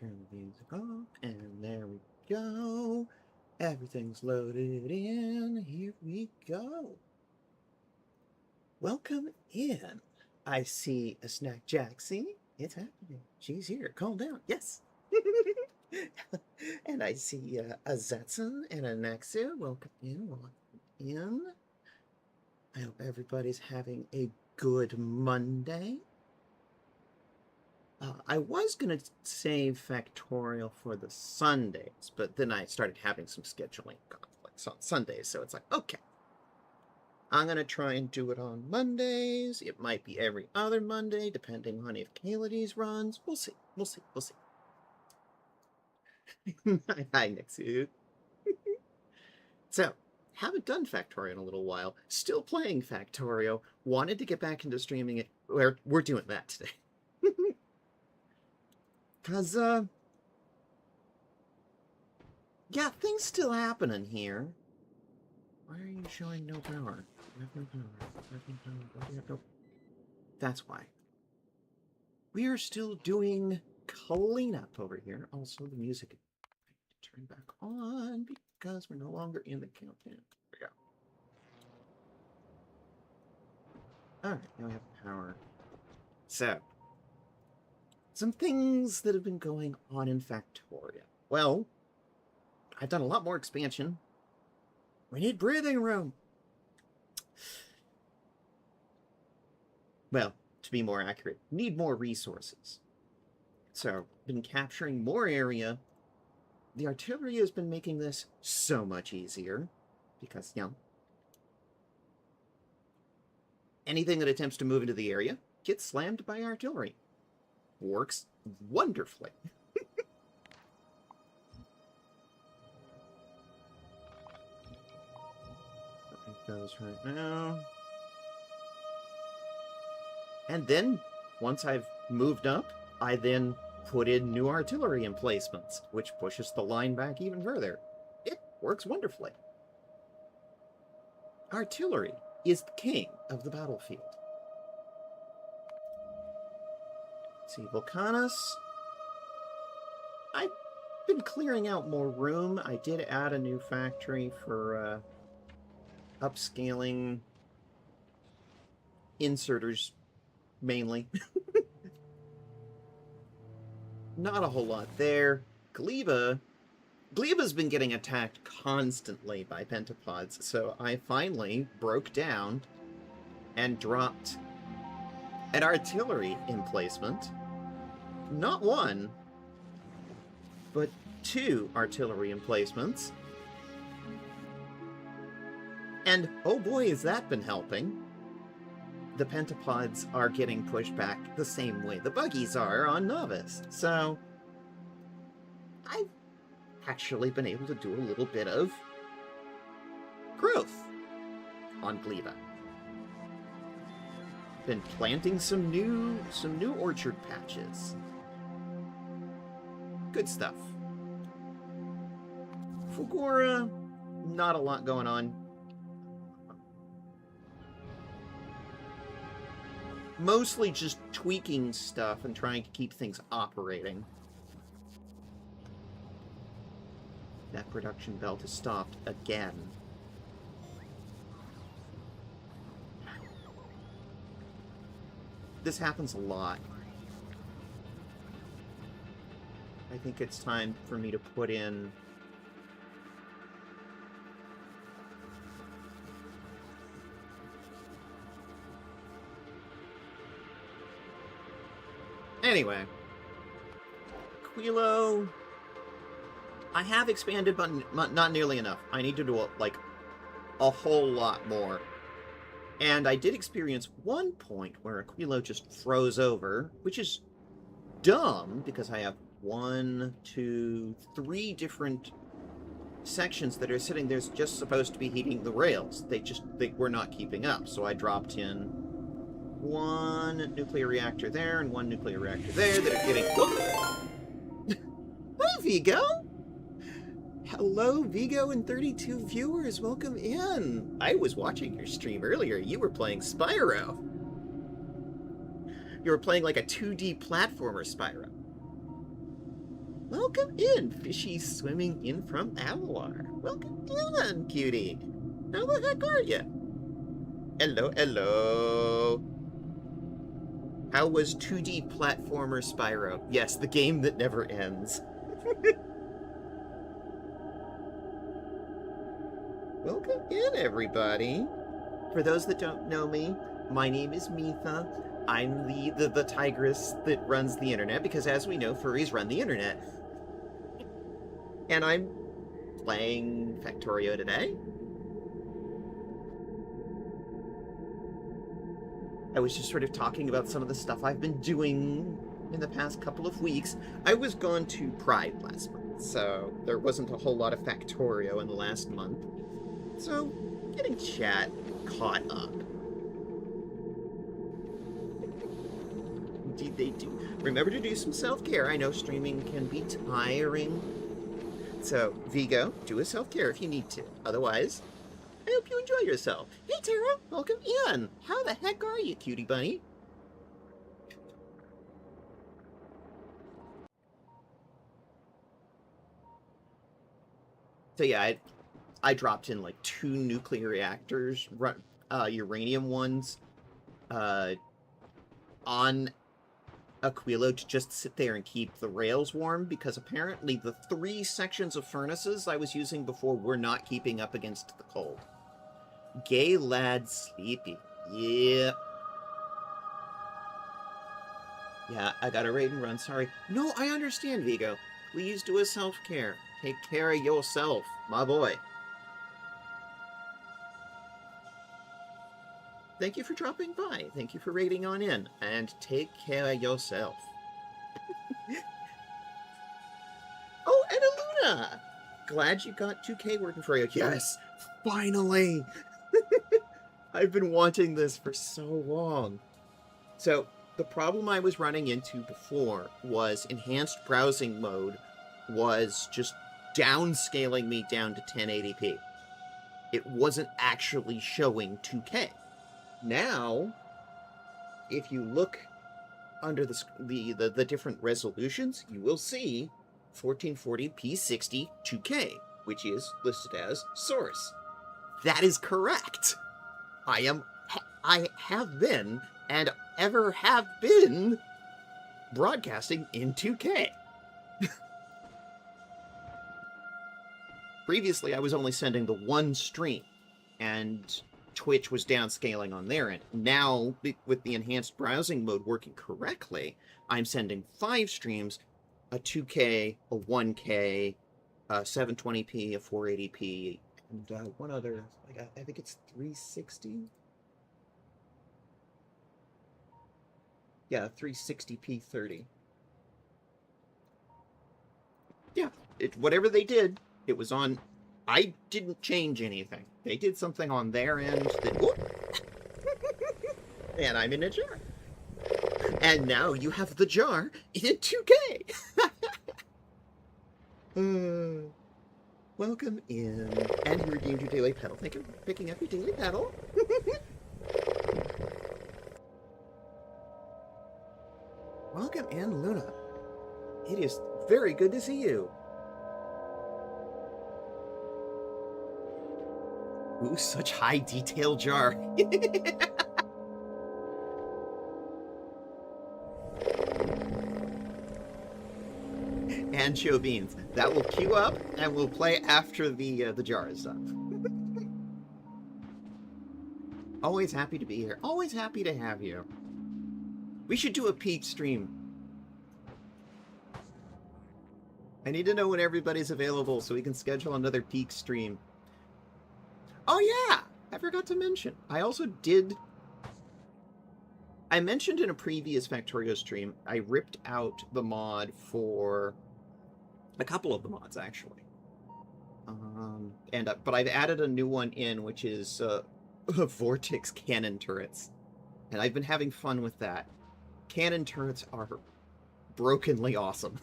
turn the music off, and there we go. Everything's loaded in. Here we go. Welcome in. I see a Snack Jaxie. It's happening. She's here. Calm down. Yes. And I see a Zetson and a Nexu. Welcome in. Welcome in. I hope everybody's having a good Monday. I was going to save Factorial for the Sundays, but then I started having some scheduling conflicts on Sundays, so it's like, okay. I'm going to try and do it on Mondays. It might be every other Monday, depending on if Kaylady's runs. We'll see. We'll see. We'll see. Hi, Nixie. So, haven't done Factorio in a little while. Still playing Factorio. Wanted to get back into streaming it. We're doing that today. Because, yeah, things still happening here. Why are you showing no power? You have no power. You have no power. Why do you have no... That's why. We are still doing cleanup over here. Also, the music I need to turn back on because we're no longer in the countdown. There we go. Alright, now we have power. So, some things that have been going on in Factorio. Well, I've done a lot more expansion. We need breathing room. Well, to be more accurate, need more resources. So, been capturing more area. The artillery has been making this so much easier because, you know, anything that attempts to move into the area gets slammed by artillery. Works wonderfully. Those right now. And then, once I've moved up, I then put in new artillery emplacements, which pushes the line back even further. It works wonderfully. Artillery is the king of the battlefield. Let's see, Volcanus. I've been clearing out more room. I did add a new factory for upscaling inserters, mainly. Not a whole lot there. Gleba's been getting attacked constantly by pentapods, so I finally broke down and dropped an artillery emplacement. Not one, but 2 artillery emplacements. And, oh boy, has that been helping. The pentapods are getting pushed back the same way the buggies are on Novice. So, I've actually been able to do a little bit of growth on Gleba. Been planting some new orchard patches. Good stuff. Fugora, not a lot going on. Mostly just tweaking stuff and trying to keep things operating. That production belt has stopped again. This happens a lot. I think it's time for me to put in anyway, Quilo, I have expanded, but not nearly enough. I need to do, like, a whole lot more. And I did experience one point where Aquilo just froze over, which is dumb, because I have 1, 2, 3 different sections that are sitting there just supposed to be heating the rails. They were not keeping up, so I dropped in 1 nuclear reactor there and 1 nuclear reactor there that are getting... Hi, Vigo! Hello, Vigo and 32 viewers. Welcome in. I was watching your stream earlier. You were playing Spyro. You were playing like a 2D platformer Spyro. Welcome in, fishy swimming in from Avalar. Welcome in, cutie. How the heck are you? Hello, hello. How was 2D platformer Spyro? Yes, the game that never ends. Welcome in, everybody. For those that don't know me, my name is Mitha. I'm the tigress that runs the internet, because as we know, furries run the internet. And I'm playing Factorio today. I was just sort of talking about some of the stuff I've been doing in the past couple of weeks. I was gone to Pride last month, so there wasn't a whole lot of Factorio in the last month. So, getting chat caught up. Indeed they do. Remember to do some self-care. I know streaming can be tiring. So, Vigo, do a self-care if you need to. Otherwise, I hope you enjoy yourself. Hey, Tara, welcome in. How the heck are you, cutie bunny? So yeah, I dropped in like 2 nuclear reactors, uranium ones, on Aquilo to just sit there and keep the rails warm, because apparently the 3 sections of furnaces I was using before were not keeping up against the cold. Gay lad sleepy. Yep. Yeah, I got a raid and run, sorry. No, I understand, Vigo. Please do a self-care. Take care of yourself, my boy. Thank you for dropping by. Thank you for raiding on in. And take care of yourself. Oh, and Aluna! Glad you got 2K working for you. Yes, finally! I've been wanting this for so long. So, the problem I was running into before was enhanced browsing mode was just downscaling me down to 1080p. It wasn't actually showing 2K. Now, if you look under the different resolutions, you will see 1440p 60 2K, which is listed as source. That is correct. I have been, and ever have been, broadcasting in 2K. Previously, I was only sending the 1 stream, and Twitch was downscaling on their end. Now, with the enhanced browsing mode working correctly, I'm sending 5 streams, a 2K, a 1K, a 720p, a 480p, and one other, I think it's 360? Yeah, 360p 30. Yeah, whatever they did, it was on. I didn't change anything. They did something on their end that. Whoop, and I'm in a jar. And now you have the jar in 2K. Welcome in. And you redeemed your daily pedal. Thank you for picking up your daily pedal. Welcome in, Luna. It is very good to see you. Ooh, such high detail jar. Ancho beans. That will queue up and we'll play after the jar is done. Always happy to be here. Always happy to have you. We should do a peak stream. I need to know when everybody's available so we can schedule another peak stream. Oh yeah! I forgot to mention. I also did... I mentioned in a previous Factorio stream, I ripped out the mod for... a couple of the mods, actually. But I've added a new one in, which is Vortex cannon turrets. And I've been having fun with that. Cannon turrets are brokenly awesome.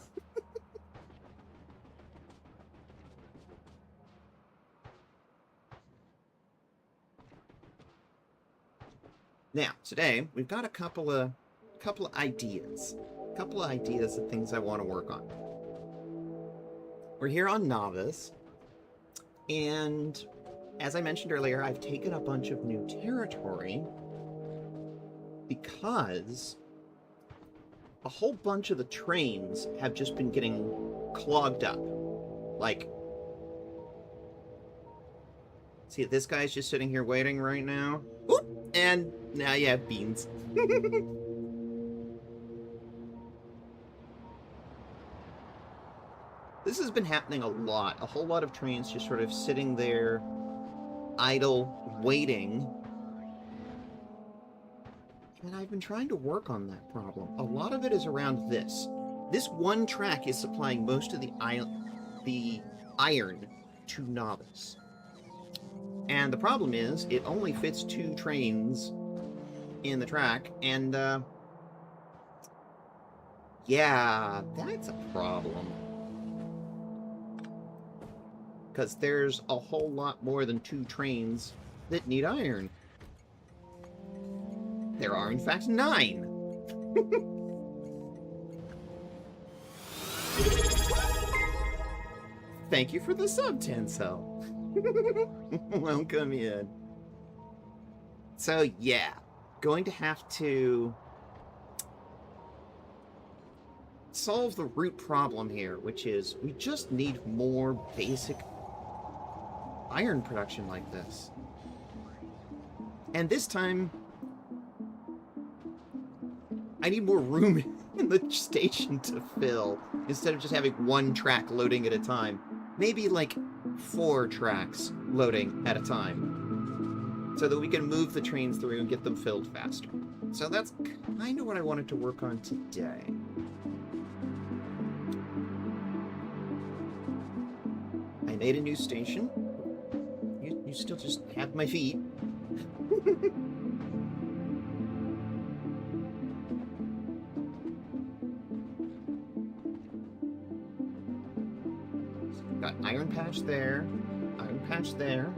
Now, today, we've got a couple of ideas. A couple of ideas of things I want to work on. We're here on Novice, and as I mentioned earlier, I've taken a bunch of new territory because a whole bunch of the trains have just been getting clogged up. Like, see, this guy's just sitting here waiting right now. Oop, and now you have beans. This has been happening a lot. A whole lot of trains just sort of sitting there, idle, waiting. And I've been trying to work on that problem. A lot of it is around this. This one track is supplying most of the iron to Novice. And the problem is, it only fits 2 trains in the track, and, yeah, that's a problem. Because there's a whole lot more than 2 trains that need iron. There are, in fact, 9. Thank you for the sub, Tencel. Welcome in. So, yeah. Going to have to solve the root problem here, which is we just need more basic iron production like this. And this time, I need more room in the station to fill, instead of just having 1 track loading at a time. Maybe like 4 tracks loading at a time, so that we can move the trains through and get them filled faster. So that's kind of what I wanted to work on today. I made a new station. You still just have my feet. Got iron patch there, iron patch there.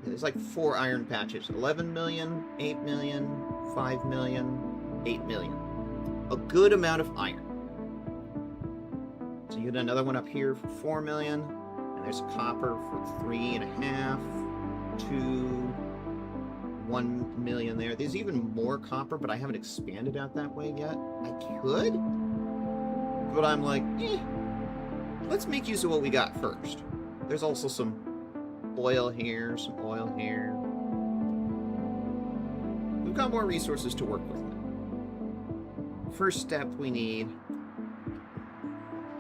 There's like 4 iron patches. 11 million, 8 million, 5 million, 8 million. A good amount of iron. So you get another one up here for 4 million, and there's copper for 3.5, 2, 1 million there. There's even more copper, but I haven't expanded out that way yet. I could, but I'm like, let's make use of what we got first. There's also some oil here, some oil here. We've got more resources to work with. First step we need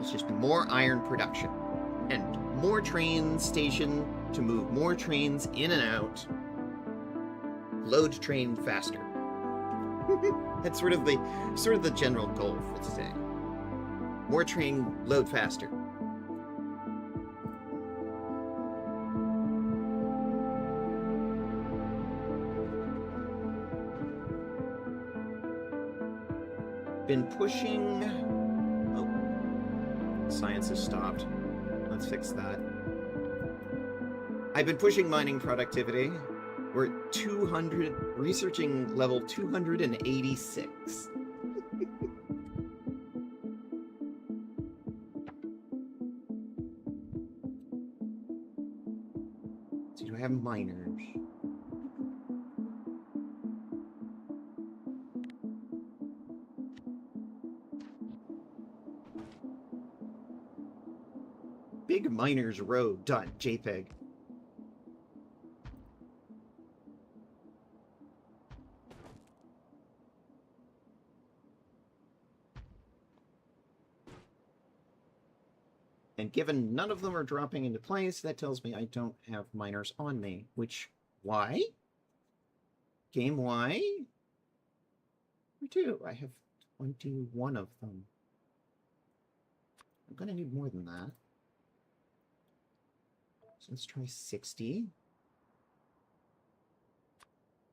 is just more iron production. And more train station to move more trains in and out. Load train faster. That's sort of the general goal for today. More train, load faster. Been pushing... Oh. Science has stopped. Let's fix that. I've been pushing mining productivity. We're at 200... Researching level 286. So do I have miners? BigMinersRoad.jpg. And given none of them are dropping into place, that tells me I don't have miners on me. Which, why? Game, why? I do. I have 21 of them. I'm gonna need more than that. So let's try 60.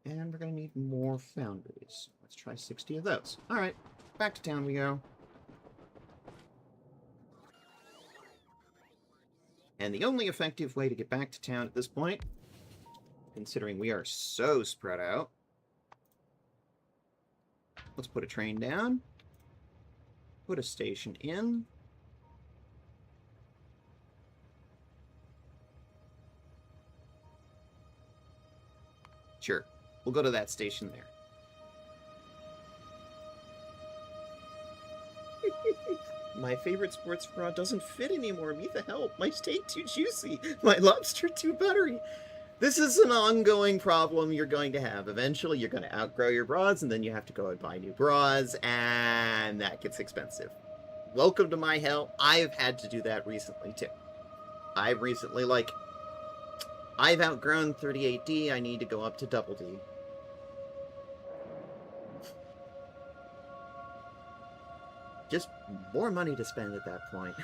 And we're going to need more foundries. Let's try 60 of those. Alright, back to town we go. And the only effective way to get back to town at this point, considering we are so spread out, let's put a train down, put a station in, Sure. We'll go to that station there. My favorite sports bra doesn't fit anymore. Mitha, help. My steak too juicy. My lobster too buttery. This is an ongoing problem you're going to have. Eventually, you're going to outgrow your bras, and then you have to go and buy new bras, and that gets expensive. Welcome to my hell. I've had to do that recently, too. I've recently, I've outgrown 38D. I need to go up to double D. Just more money to spend at that point.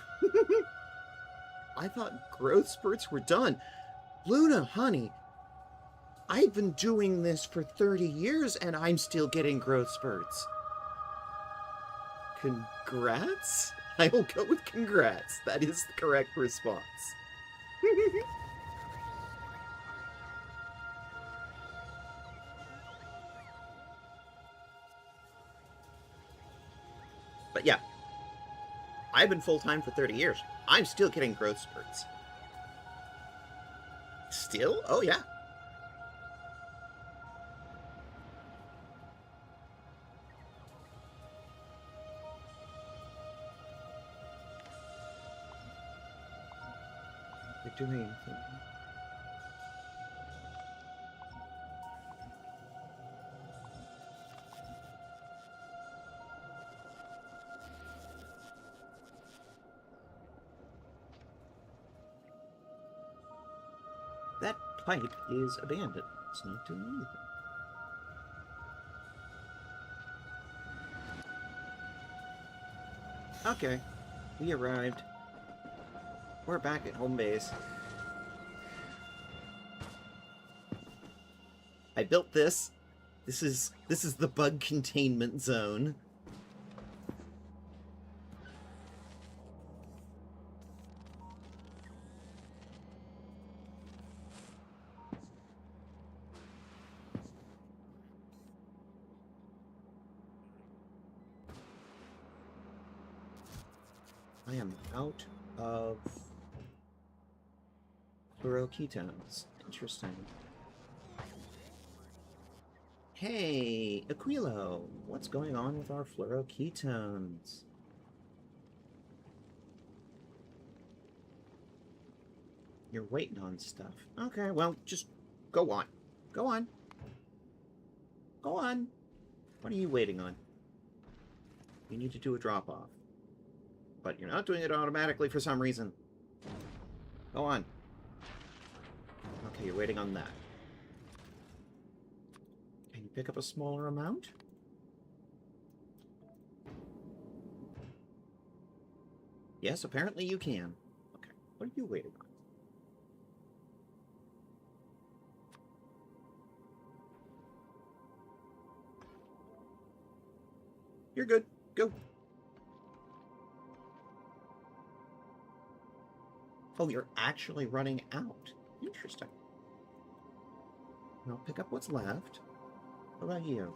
I thought growth spurts were done. Luna, honey, I've been doing this for 30 years and I'm still getting growth spurts. Congrats? I will go with congrats. That is the correct response. But yeah, I've been full-time for 30 years. I'm still getting growth spurts. Still? Oh, yeah. They're doing anything. That pipe is abandoned. It's not doing anything. Okay, we arrived. We're back at home base. I built this. This is the bug containment zone. I am out of fluoroketones. Interesting. Hey, Aquilo, what's going on with our fluoroketones? You're waiting on stuff. Okay, well, just go on. Go on. Go on. What are you waiting on? You need to do a drop-off. But you're not doing it automatically for some reason. Go on. Okay, you're waiting on that. Can you pick up a smaller amount? Yes, apparently you can. Okay, what are you waiting on? You're good. Go. Oh, you're actually running out. Interesting. I'll pick up what's left. What about you?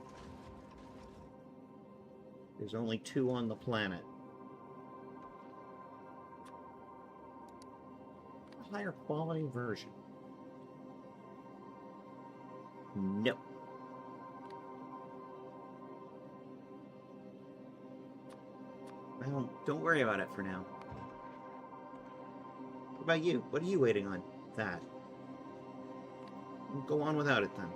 There's only 2 on the planet. A higher quality version. No. Well, don't worry about it for now. What about you? What are you waiting on? That. We'll go on without it then.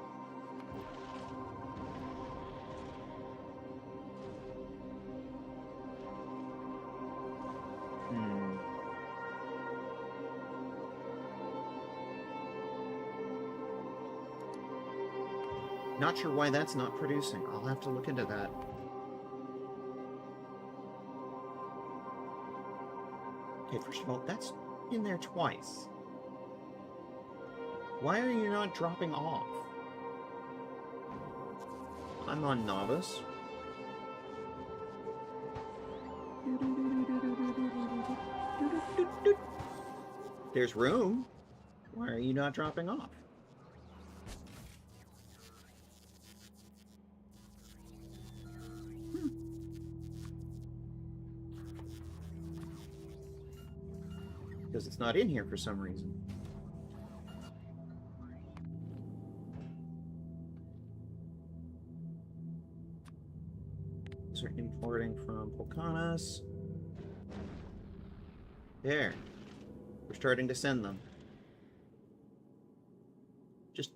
Not sure why that's not producing. I'll have to look into that. Okay, first of all, that's in there twice. Why are you not dropping off? I'm on novice. There's room. Why are you not dropping off? Because it's not in here for some reason. Reporting from Volcanos. There. We're starting to send them. Just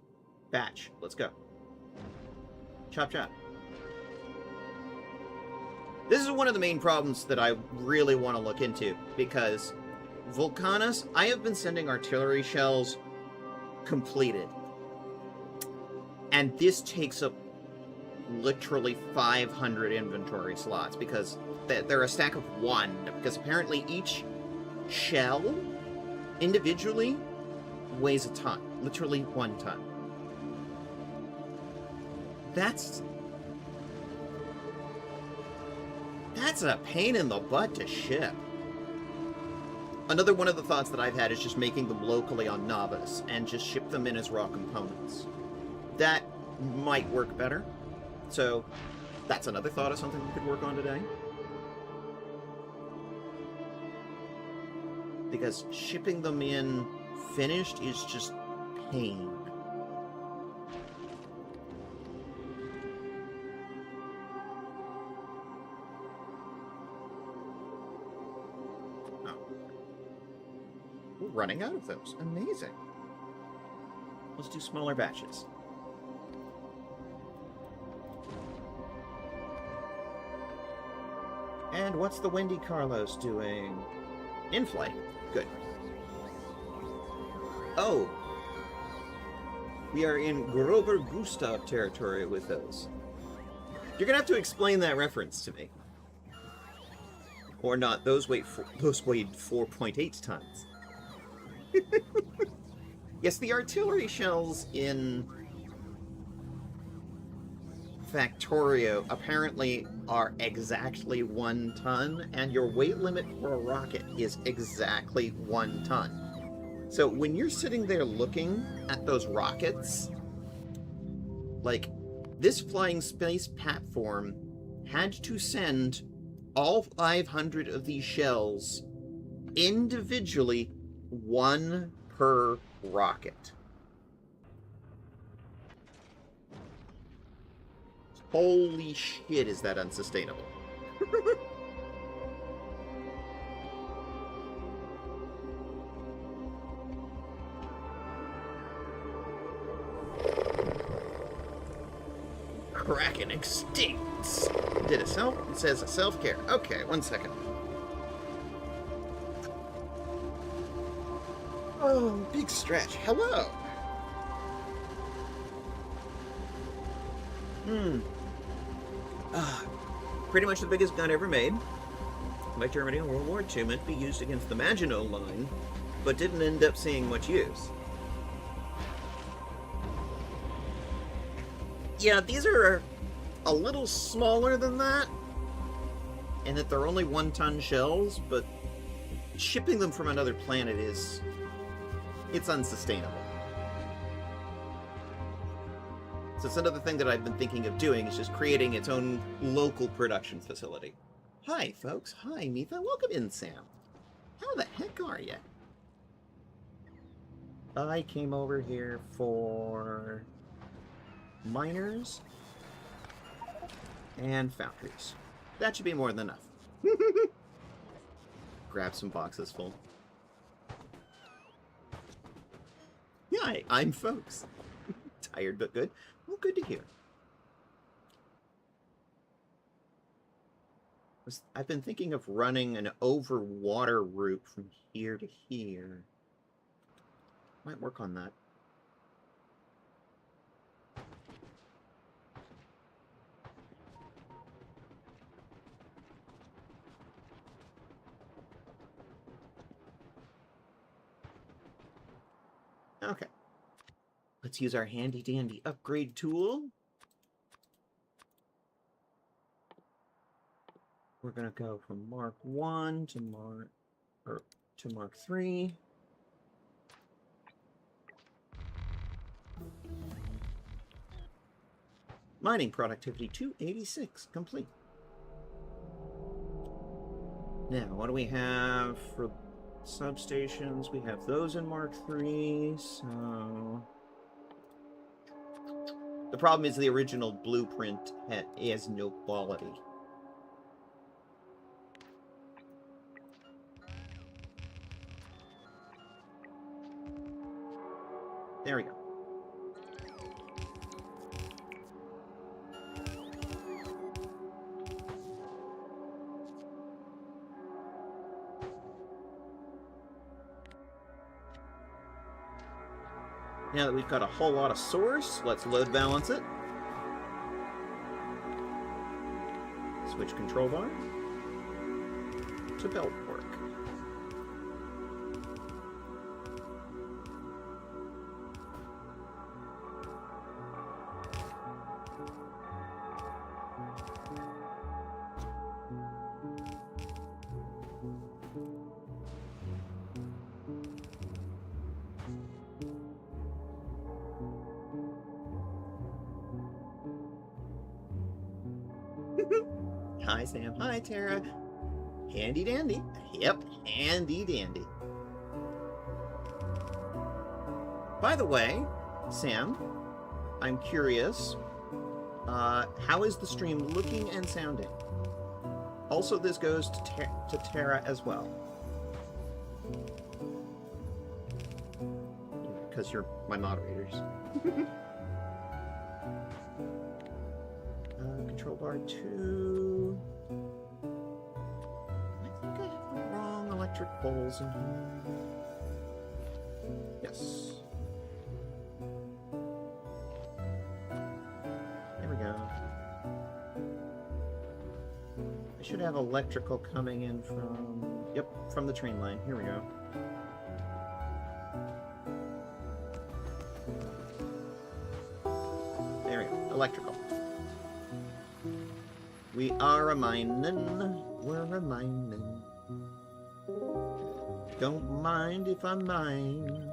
batch. Let's go. Chop chop. This is one of the main problems that I really want to look into, because Volcanos, I have been sending artillery shells completed. And this takes up literally 500 inventory slots, because they're a stack of one, because apparently each shell individually weighs a ton. Literally 1 ton. That's a pain in the butt to ship. Another one of the thoughts that I've had is just making them locally on Navas and just ship them in as raw components. That might work better. So that's another thought of something we could work on today. Because shipping them in finished is just pain. Running out of those. Amazing. Let's do smaller batches. And what's the Wendy Carlos doing? In flight. Good. Oh. We are in Grover Gustav territory with those. You're gonna have to explain that reference to me. Or not. Those weighed 4.8 tons. Yes, the artillery shells in Factorio apparently are exactly 1 ton, and your weight limit for a rocket is exactly 1 ton. So when you're sitting there looking at those rockets, like, this flying space platform had to send all 500 of these shells individually, 1 per rocket. Holy shit, is that unsustainable. Kraken extincts. Did it self? It says a self-care. Okay, 1 second. Oh, big stretch. Hello. Pretty much the biggest gun ever made by Germany in World War II, meant to be used against the Maginot Line, but didn't end up seeing much use. Yeah, these are a little smaller than that, and that they're only 1-ton shells, but shipping them from another planet it's unsustainable. So it's another thing that I've been thinking of doing, is just creating its own local production facility. Hi, folks. Hi, Mitha. Welcome in, Sam. How the heck are you? I came over here for miners and foundries. That should be more than enough. Grab some boxes full. Hi, I'm folks. Tired but good. Well, good to hear. I've been thinking of running an over-water route from here to here. Might work on that. Okay. Let's use our handy-dandy upgrade tool. We're going to go from Mark 1 to Mark 3. Mining productivity 286 complete. Now, what do we have for substations? We have those in Mark 3, so... The problem is the original blueprint has no quality. There we go. Now that we've got a whole lot of source, let's load balance it. Switch control bar to belt work. Hi, Sam. Hi, Tara. Handy dandy. Yep, handy dandy. By the way, Sam, I'm curious, how is the stream looking and sounding? Also, this goes to Tara as well. Because you're my moderators. Control bar 2. I think I have the wrong electric poles in here. Yes. There we go. I should have electrical coming in from... Yep, from the train line. Here we go. There we go. Electrical. We are a-minin', we're a-minin'. Don't mind if I'm mine.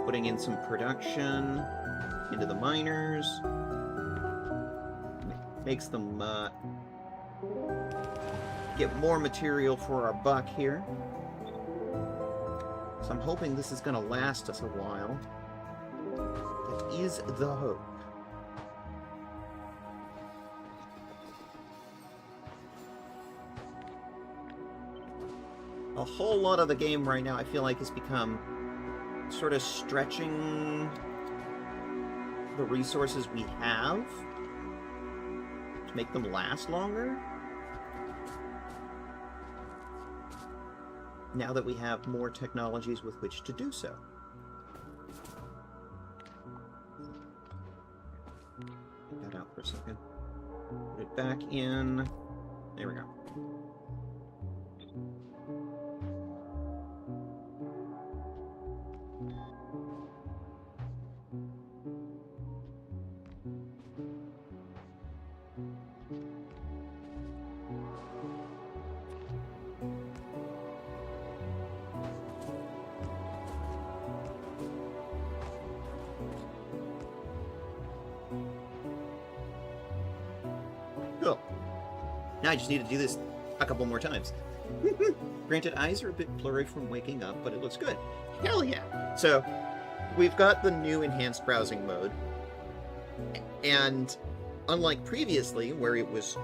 Putting in some production into the miners. Makes them get more material for our buck here. So I'm hoping this is going to last us a while. That is the hope. A whole lot of the game right now I feel like has become sort of stretching the resources we have to make them last longer. Now that we have more technologies with which to do so. Get that out for a second. Put it back in. There we go. Cool. Now I just need to do this a couple more times. Granted, eyes are a bit blurry from waking up, but it looks good. Hell yeah! So, we've got the new enhanced browsing mode. And unlike previously, where it was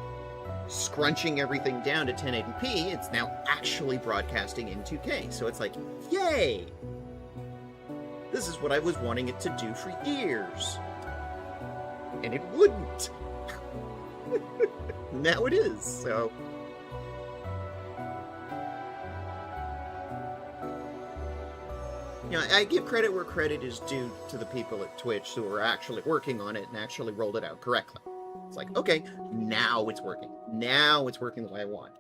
scrunching everything down to 1080p, it's now actually broadcasting in 2K. So it's like, yay! This is what I was wanting it to do for years. And it wouldn't. Now it is, so... You know, I give credit where credit is due to the people at Twitch who are actually working on it and actually rolled it out correctly. It's like, okay, now it's working. Now it's working the way I want.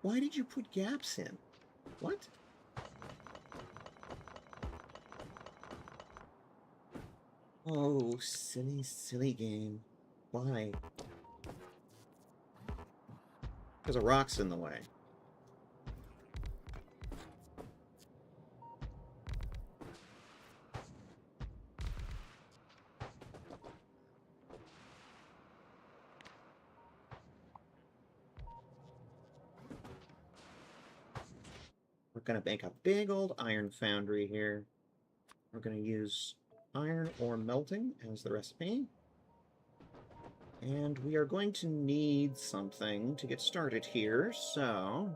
Why did you put gaps in? What? Oh, silly, silly game. Why? Because a rock's in the way. We're going to make a big old iron foundry here. We're going to use iron ore melting as the recipe. And we are going to need something to get started here, so...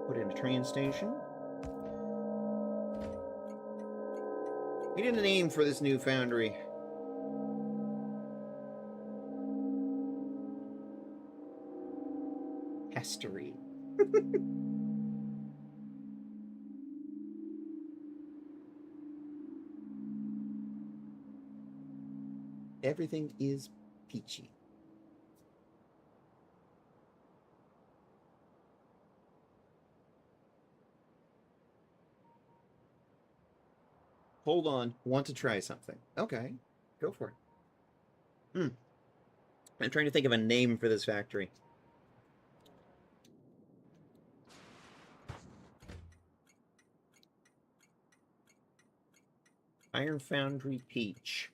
put in a train station. We need a name for this new foundry. History. Everything is peachy. Hold on. Want to try something. Okay. Go for it. I'm trying to think of a name for this factory. Iron Foundry Peach.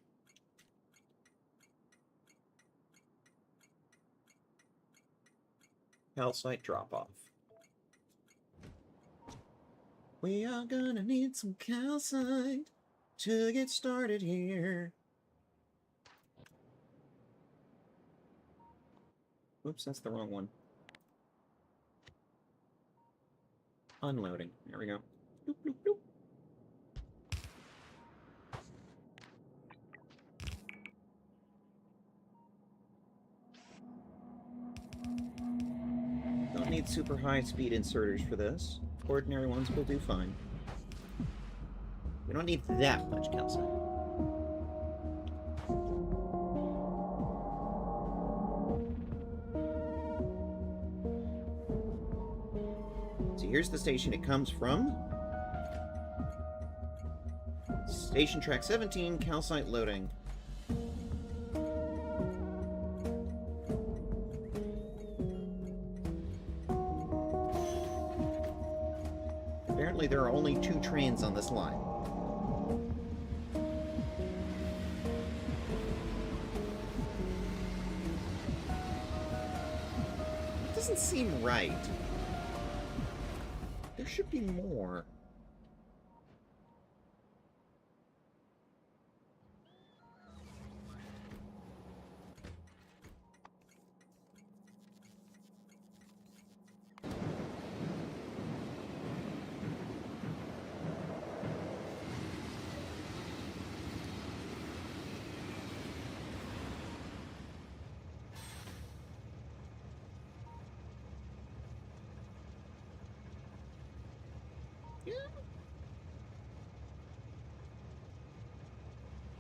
Calcite drop-off. We are gonna need some calcite to get started here. Oops, that's the wrong one. Unloading. There we go. Doop, doop, doop. Don't need super high-speed inserters for this. Ordinary ones will do fine. We don't need that much calcite. So here's the station it comes from. Station track 17, calcite loading. Apparently there are only 2 trains on this line. It doesn't seem right. There should be more.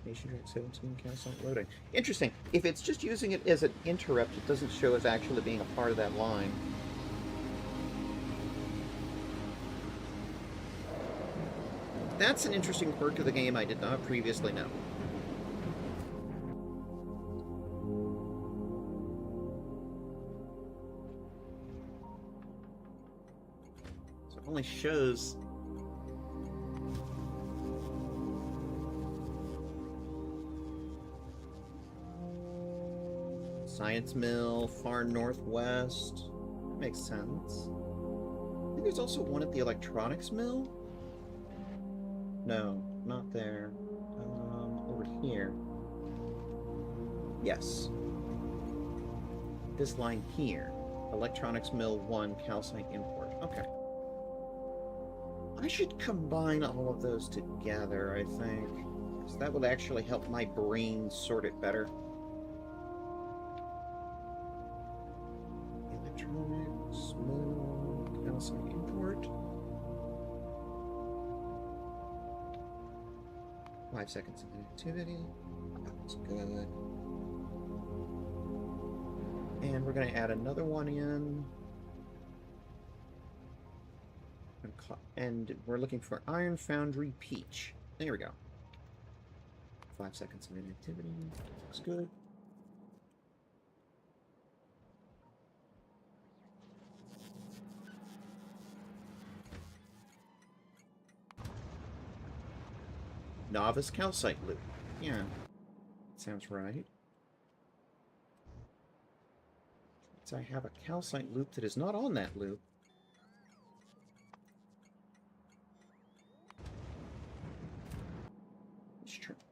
Station track 17, calcite loading. Interesting. If it's just using it as an interrupt, it doesn't show as actually being a part of that line. That's an interesting quirk of the game I did not previously know. So it only shows... Science Mill, far northwest. That makes sense. I think there's also one at the electronics mill. No, not there. Over here. Yes. This line here. Electronics mill 1, calcite import. Okay. I should combine all of those together, I think. Because that would actually help my brain sort it better. Electronics mill, calcite import. 5 seconds of activity. That's good. And we're going to add another one in. And we're looking for Iron Foundry Peach. There we go. 5 seconds of inactivity. Looks good. Novice calcite loop. Yeah, sounds right. So I have a calcite loop that is not on that loop.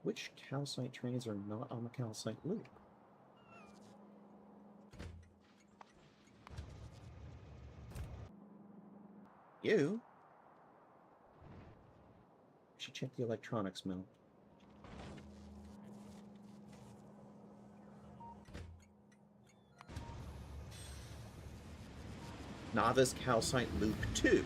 Which calcite trains are not on the calcite loop? You? I should check the electronics mill. Novice calcite loop 2.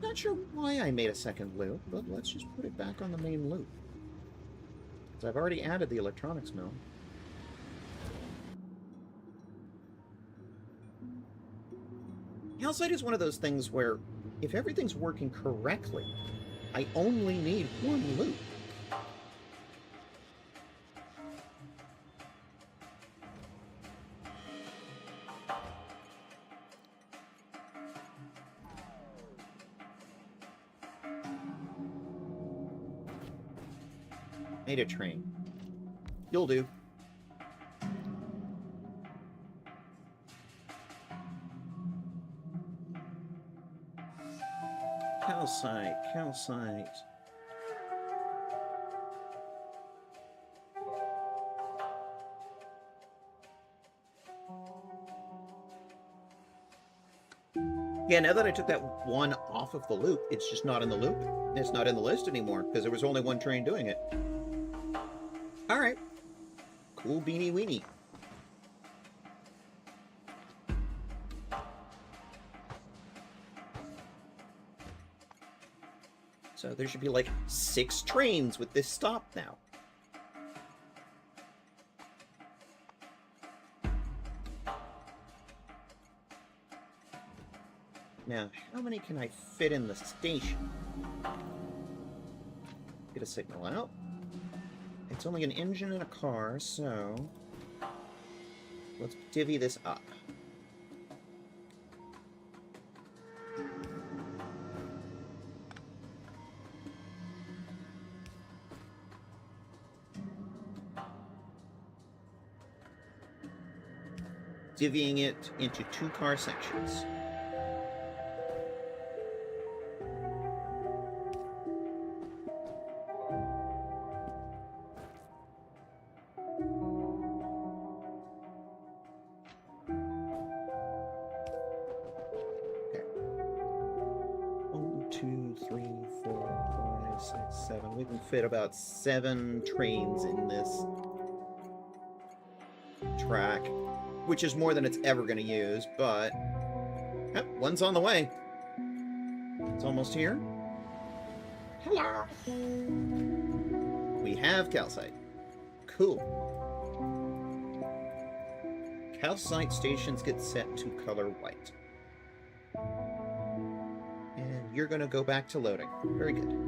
Not sure why I made a second loop, but let's just put it back on the main loop. Because I've already added the electronics mill. Calcite is one of those things where, if everything's working correctly, I only need one loop. Made a train. You'll do. Calcite, calcite. Yeah, now that I took that one off of the loop, it's just not in the loop. It's not in the list anymore, because there was only one train doing it. Alright. Cool beanie weenie. So there should be like 6 trains with this stop now. Now, how many can I fit in the station? Get a signal out. It's only an engine and a car, so let's divvy this up. Divvying it into 2 car sections. We can fit about 7 trains in this track, which is more than it's ever going to use, but one's on the way. It's almost here. Hello! We have calcite. Cool. Calcite stations get set to color white. And you're going to go back to loading. Very good.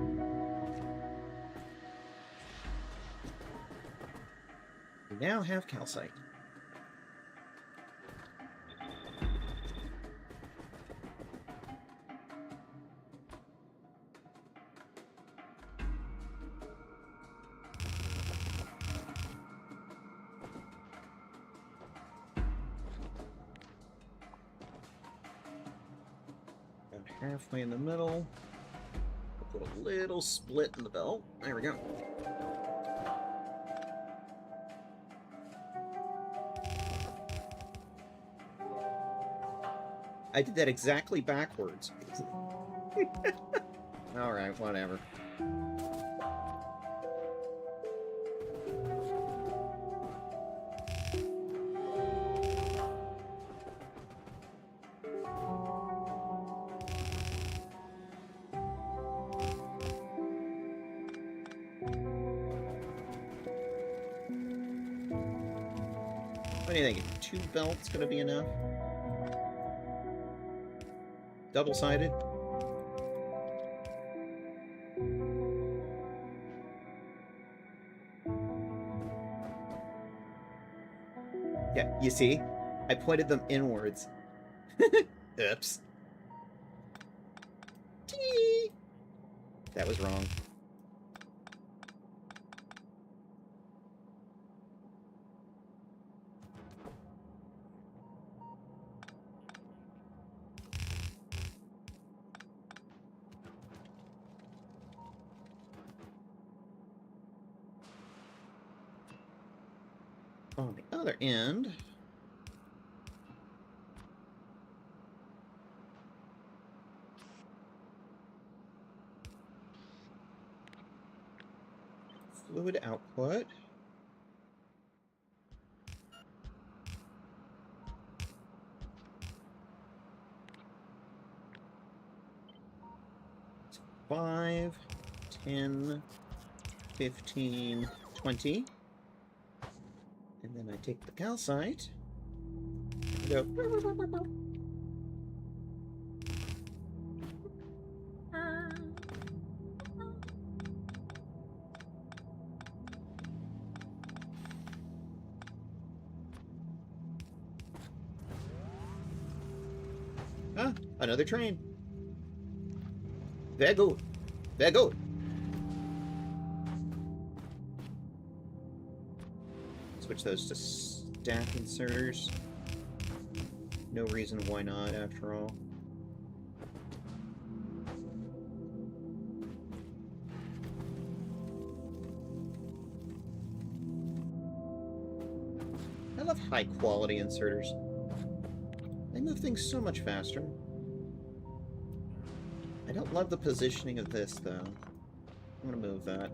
We now have calcite. About halfway in the middle. We'll put a little split in the belt. There we go. I did that exactly backwards. Alright, whatever. do you think? 2 belts gonna be enough? Double-sided? Yeah, you see? I pointed them inwards. Oops. Tee! That was wrong. On the other end... fluid output. It's 5, 10, 15, 20. And then I take the calcite and go. Ah, another train. Very good. Very good. Switch those to stack inserters. No reason why not, after all. I love high-quality inserters. They move things so much faster. I don't love the positioning of this, though. I'm gonna move that.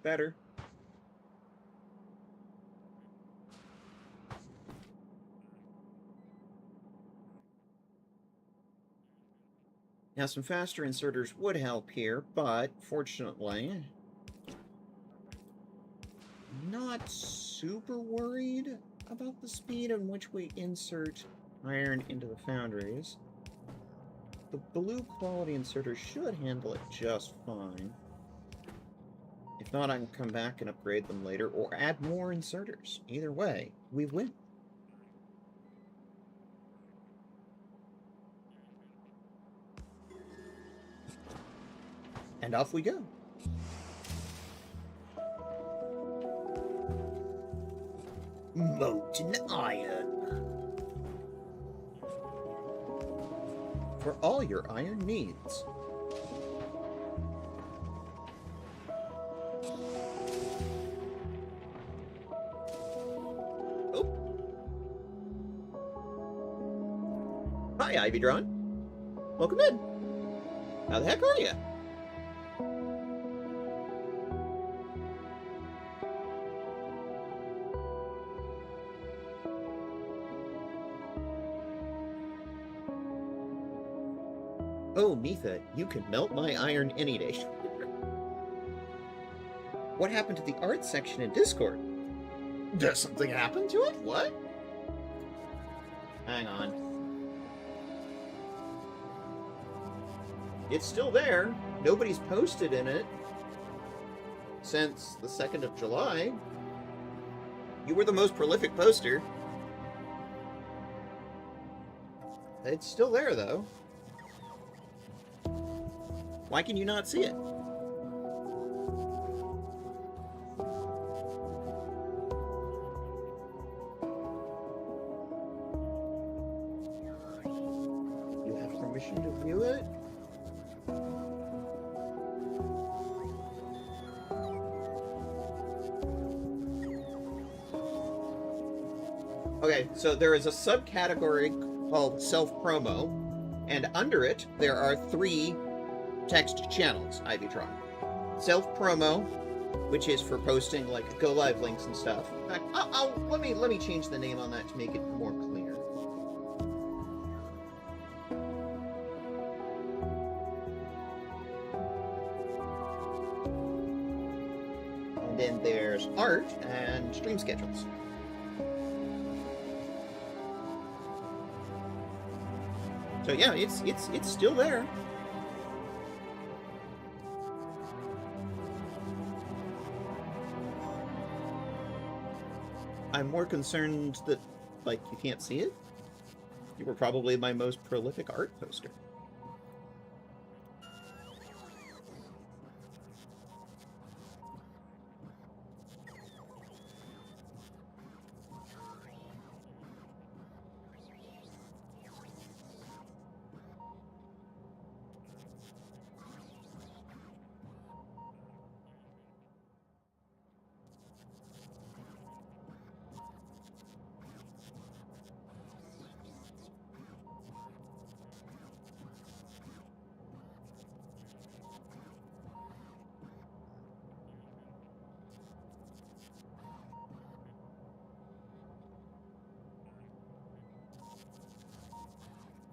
Better. Now, some faster inserters would help here, but fortunately, not super worried about the speed in which we insert iron into the foundries. The blue quality inserter should handle it just fine. If not, I can come back and upgrade them later, or add more inserters. Either way, we win. And off we go. Molten iron. For all your iron needs. Oh. Hi, Ivy Drawn. Welcome in. How the heck are you? Oh, Mitha, you can melt my iron any day. What happened to the art section in Discord? Does something happen to it? What? Hang on. It's still there. Nobody's posted in it since the 2nd of July. You were the most prolific poster. It's still there, though. Why can you not see it? You have permission to view it? Okay, so there is a subcategory called self-promo, and under it, there are 3 text channels, Ivytron. Self-promo, which is for posting like go live links and stuff. In fact, let me change the name on that to make it more clear. And then there's art and stream schedules. So yeah, it's still there. I'm more concerned that, like, you can't see it. You were probably my most prolific art poster.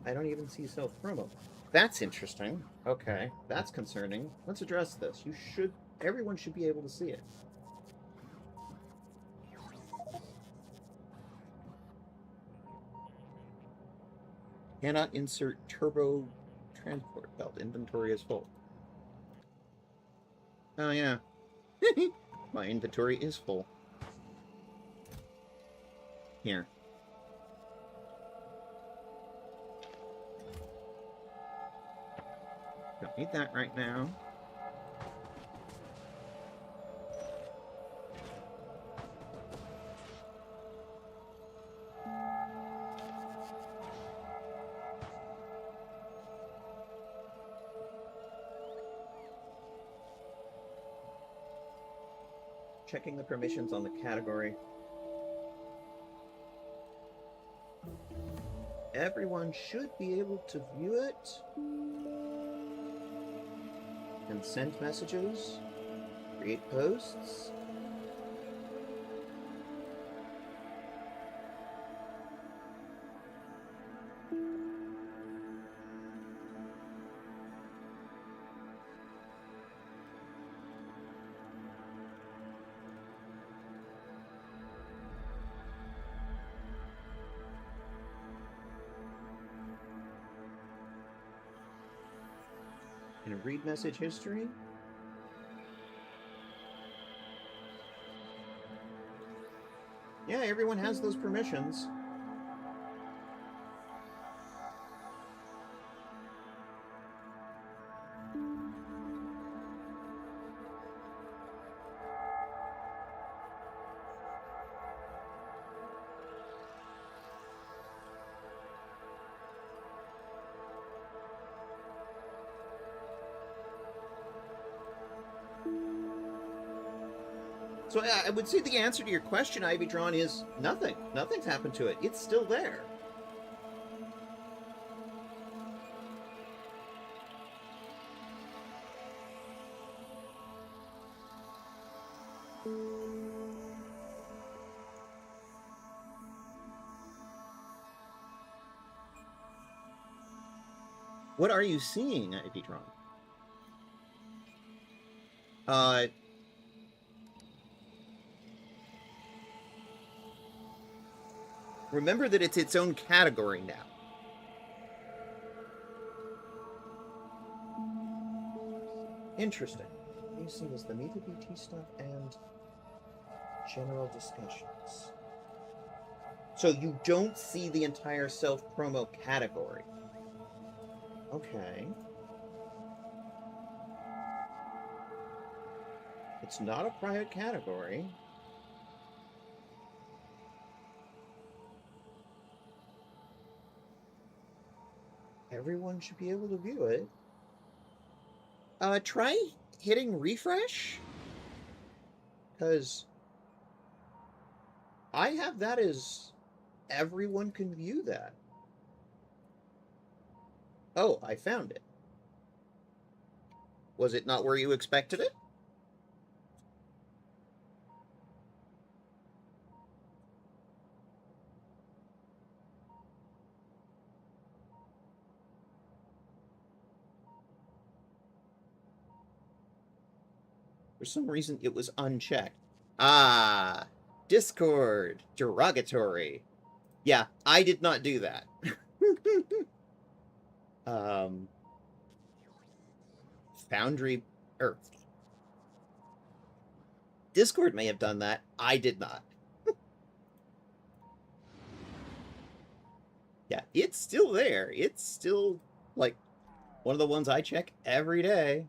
I don't even see self-promo. That's interesting. Okay, that's concerning. Let's address this. Everyone should be able to see it. Cannot insert turbo transport belt. Inventory is full. Oh, yeah. My inventory is full. Here. Don't need that right now. Checking the permissions on the category. Everyone should be able to view it and send messages, create posts. Can I read message history? Yeah, everyone has those permissions. So I would say the answer to your question, Ivy Drawn, is nothing. Nothing's happened to it. It's still there. What are you seeing, Ivy Drawn? Remember that it's its own category now. Interesting. What you see is the MithaVT stuff and general discussions. So you don't see the entire self-promo category. Okay. It's not a private category. Everyone should be able to view it. Try hitting refresh. Because I have that as everyone can view that. Oh, I found it. Was it not where you expected it? For some reason, it was unchecked. Ah, Discord, derogatory. Yeah, I did not do that. Foundry, or Discord may have done that. I did not. Yeah, it's still there. It's still, like, one of the ones I check every day.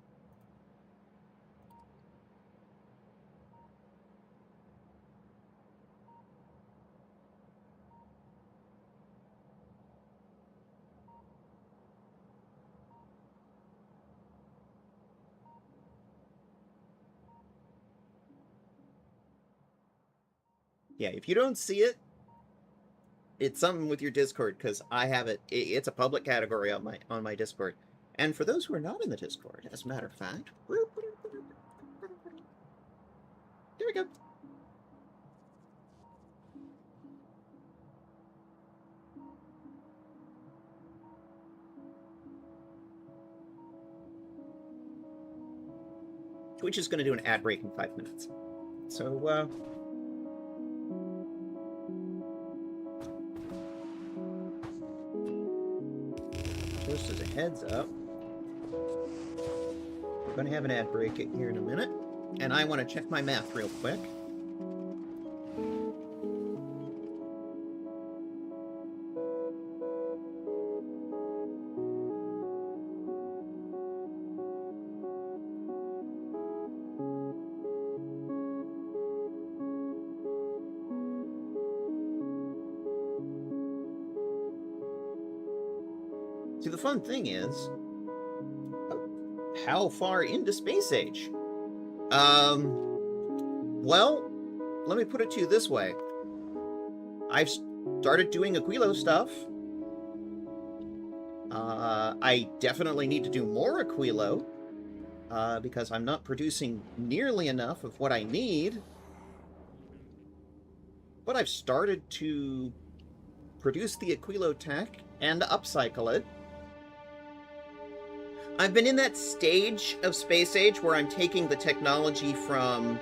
Yeah, if you don't see it, it's something with your Discord, because I have it. It's a public category on my Discord. And for those who are not in the Discord, as a matter of fact, there we go. Twitch is going to do an ad break in 5 minutes. So, just as a heads up, we're going to have an ad break here in a minute, and I want to check my math real quick. See, the fun thing is, how far into space age? Well, let me put it to you this way. I've started doing Aquilo stuff. I definitely need to do more Aquilo, because I'm not producing nearly enough of what I need. But I've started to produce the Aquilo tech and upcycle it. I've been in that stage of space age where I'm taking the technology from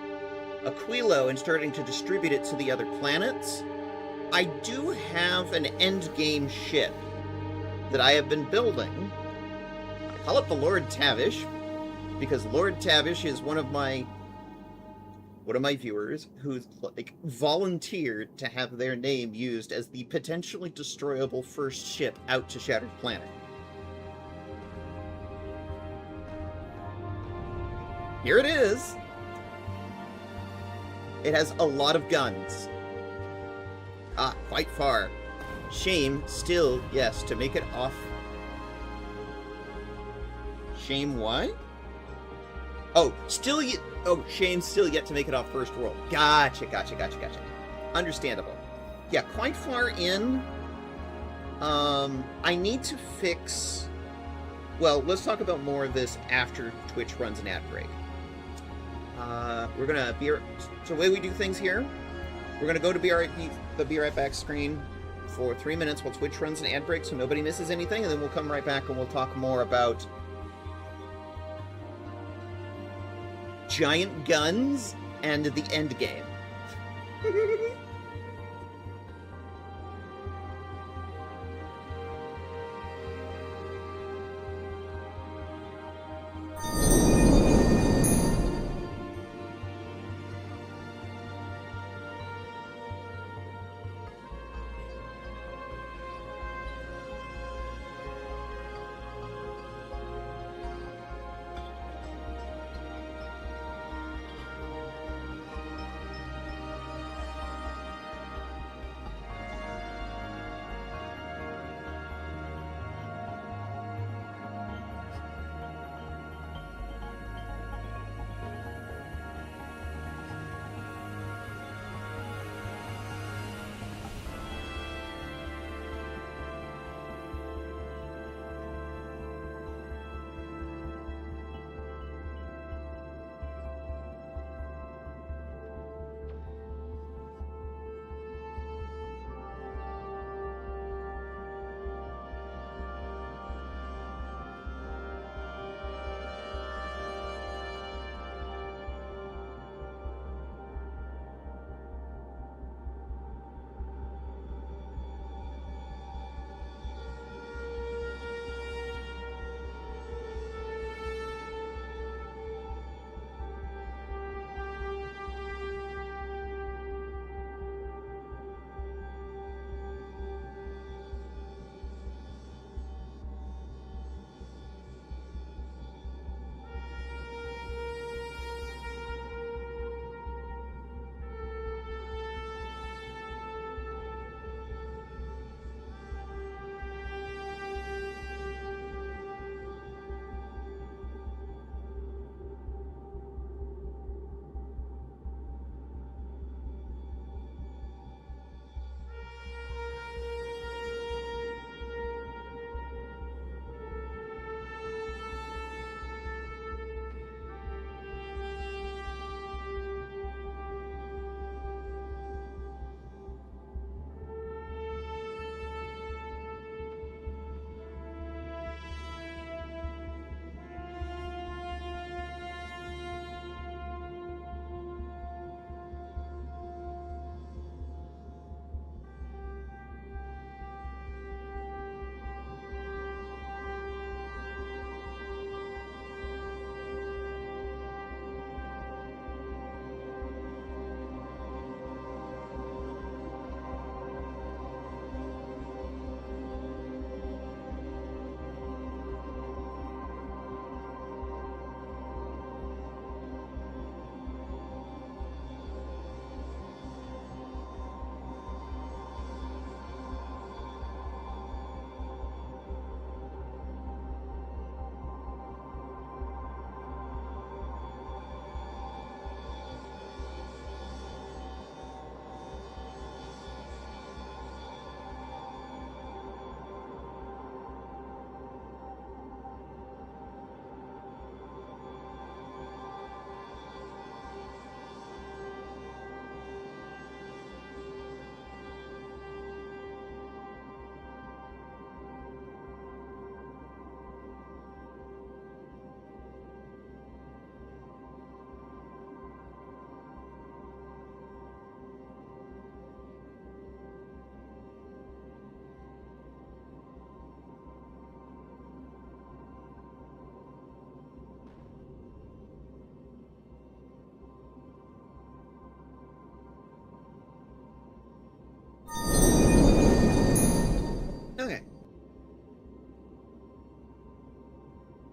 Aquilo and starting to distribute it to the other planets. I do have an endgame ship that I have been building. I call it the Lord Tavish, because Lord Tavish is one of my viewers who's like volunteered to have their name used as the potentially destroyable first ship out to Shattered Planet. Here it is. It has a lot of guns. Ah, quite far. Shame, still, yes, to make it off. Shame, why? Oh, shame, still yet to make it off first world. Gotcha. Understandable. Yeah, quite far in. I need to fix... Well, let's talk about more of this after Twitch runs an ad break. We're gonna be... So the way we do things here, we're gonna go to the Be Right Back screen for 3 minutes while Twitch runs an ad break so nobody misses anything, and then we'll come right back and we'll talk more about giant guns and the end game.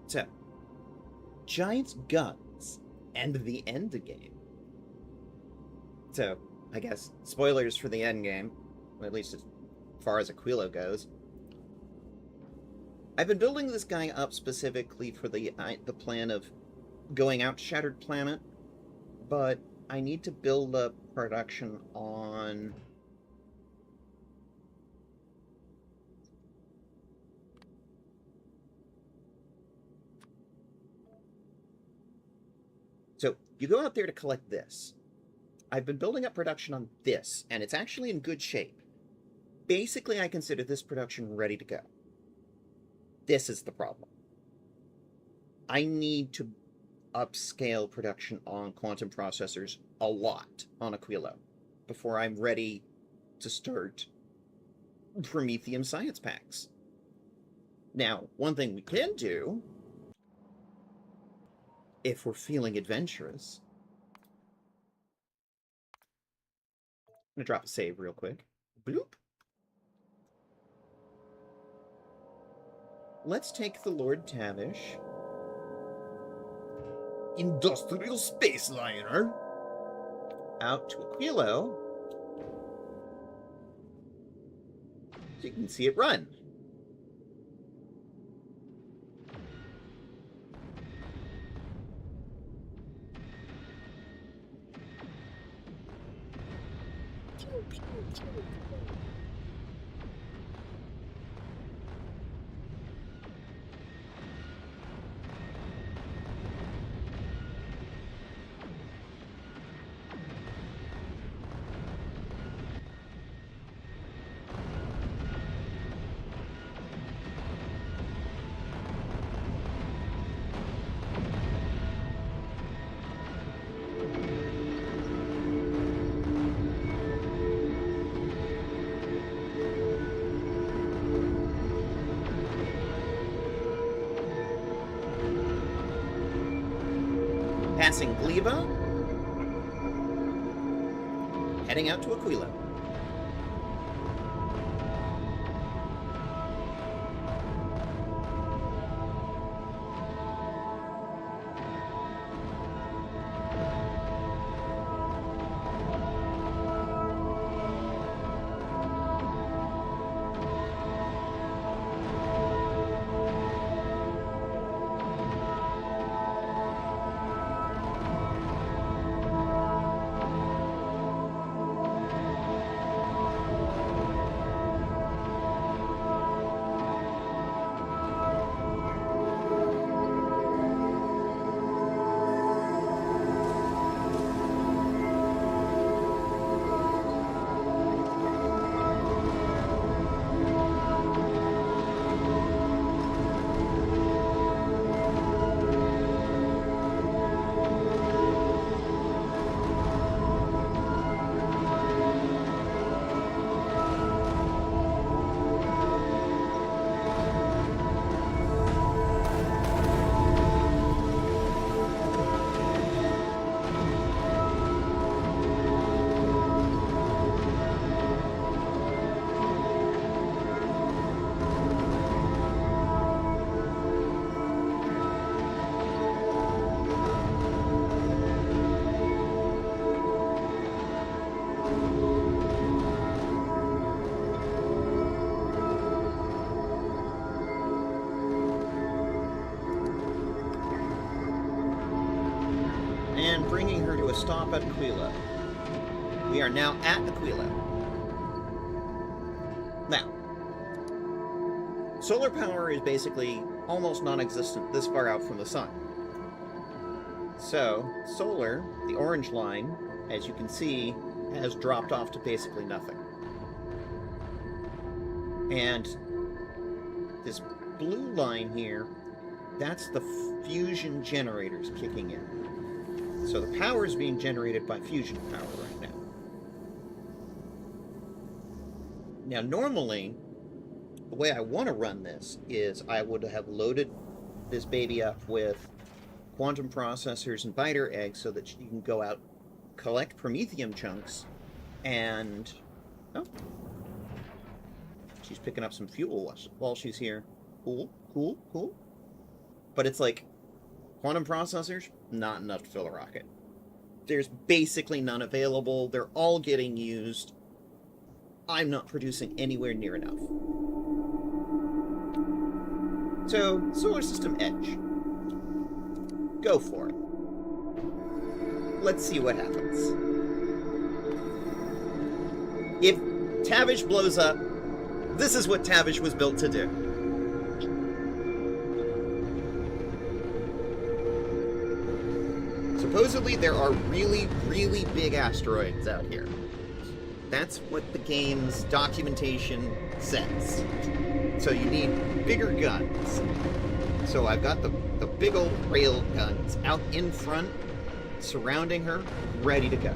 So, giant guns and the end game. So, I guess, spoilers for the end game, at least as far as Aquilo goes. I've been building this guy up specifically for the plan of going out to Shattered Planet, but I need to build up production on... So, you go out there to collect this. I've been building up production on this, and it's actually in good shape. Basically, I consider this production ready to go. This is the problem. I need to upscale production on quantum processors a lot on Aquilo before I'm ready to start Prometheum science packs. Now, one thing we can do, if we're feeling adventurous... I'm going to drop a save real quick. Bloop. Let's take the Lord Tavish. Industrial Space Liner. Out to Aquilo. So you can see it run. Passing Gleba, heading out to Aquilo. And bringing her to a stop at Aquilo. We are now at Aquilo. Now, solar power is basically almost non-existent this far out from the sun. So, solar, the orange line, as you can see, has dropped off to basically nothing. And this blue line here, that's the fusion generators kicking in. So the power is being generated by fusion power right now. Now, normally, the way I want to run this is I would have loaded this baby up with quantum processors and biter eggs so that you can go out, collect promethium chunks, and... Oh. She's picking up some fuel while she's here. Cool, cool, cool. But it's like, quantum processors, not enough to fill a rocket. There's basically none available. They're all getting used. I'm not producing anywhere near enough. So, Solar System Edge. Go for it. Let's see what happens. If Tavish blows up, this is what Tavish was built to do. Supposedly, there are really, really big asteroids out here. That's what the game's documentation says. So you need bigger guns. So I've got the big old rail guns out in front, surrounding her, ready to go.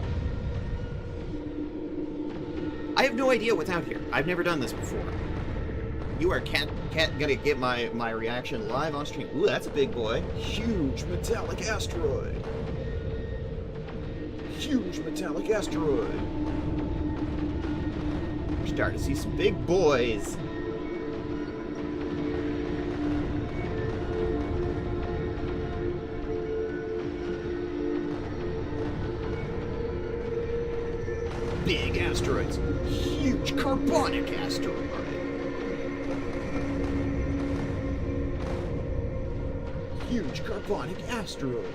I have no idea what's out here. I've never done this before. You are gonna get my reaction live on stream. Ooh, that's a big boy. Huge metallic asteroid. Huge metallic asteroid. We're starting to see some big boys. Big asteroids. Huge carbonic asteroid. Huge carbonic asteroid.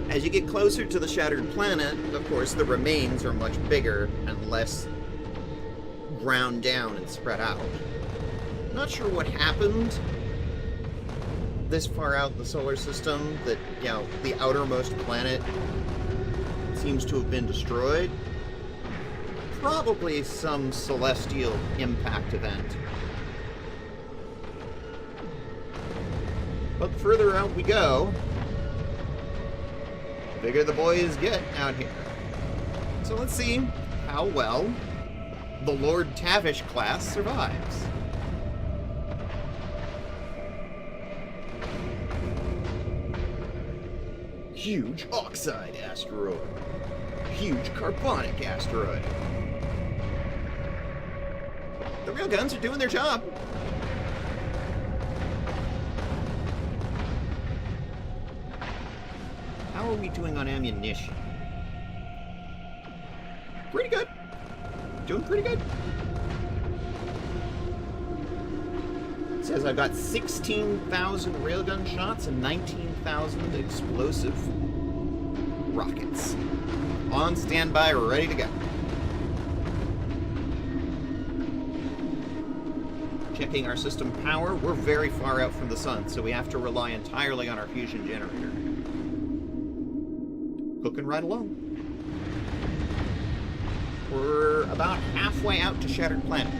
As you get closer to the shattered planet, of course, the remains are much bigger and less ground down and spread out. Not sure what happened this far out in the solar system that, you know, the outermost planet seems to have been destroyed. Probably some celestial impact event. But the further out we go, the bigger the boys get out here. So let's see how well the Lord Tavish class survives. Huge oxide asteroid. Huge carbonic asteroid. The real guns are doing their job. How are we doing on ammunition? Pretty good. Doing pretty good. It says I've got 16,000 railgun shots and 19,000 explosive rockets. On standby, ready to go. Checking our system power. We're very far out from the sun, so we have to rely entirely on our fusion generator. Cooking right along. We're about halfway out to Shattered Planet.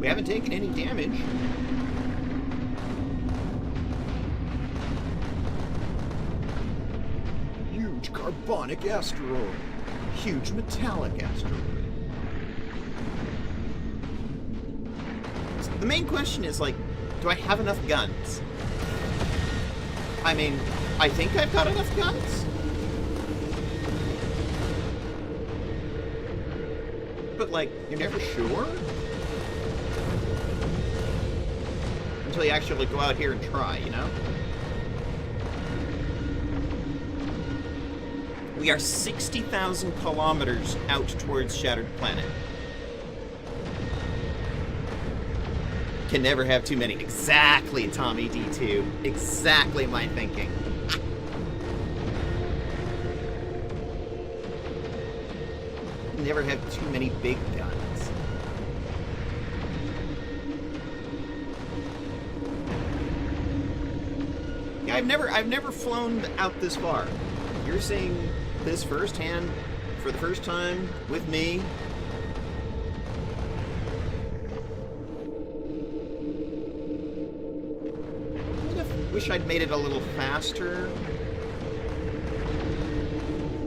We haven't taken any damage. Huge carbonic asteroid. Huge metallic asteroid. The main question is, like, do I have enough guns? I mean, I think I've got enough guns. But, like, you're never sure? Until you actually go out here and try, you know? We are 60,000 kilometers out towards Shattered Planet. Can never have too many. Exactly, Tommy D2. Exactly my thinking. Never have too many big guns. Yeah, I've never flown out this far. You're seeing this firsthand for the first time with me. Wish I'd made it a little faster,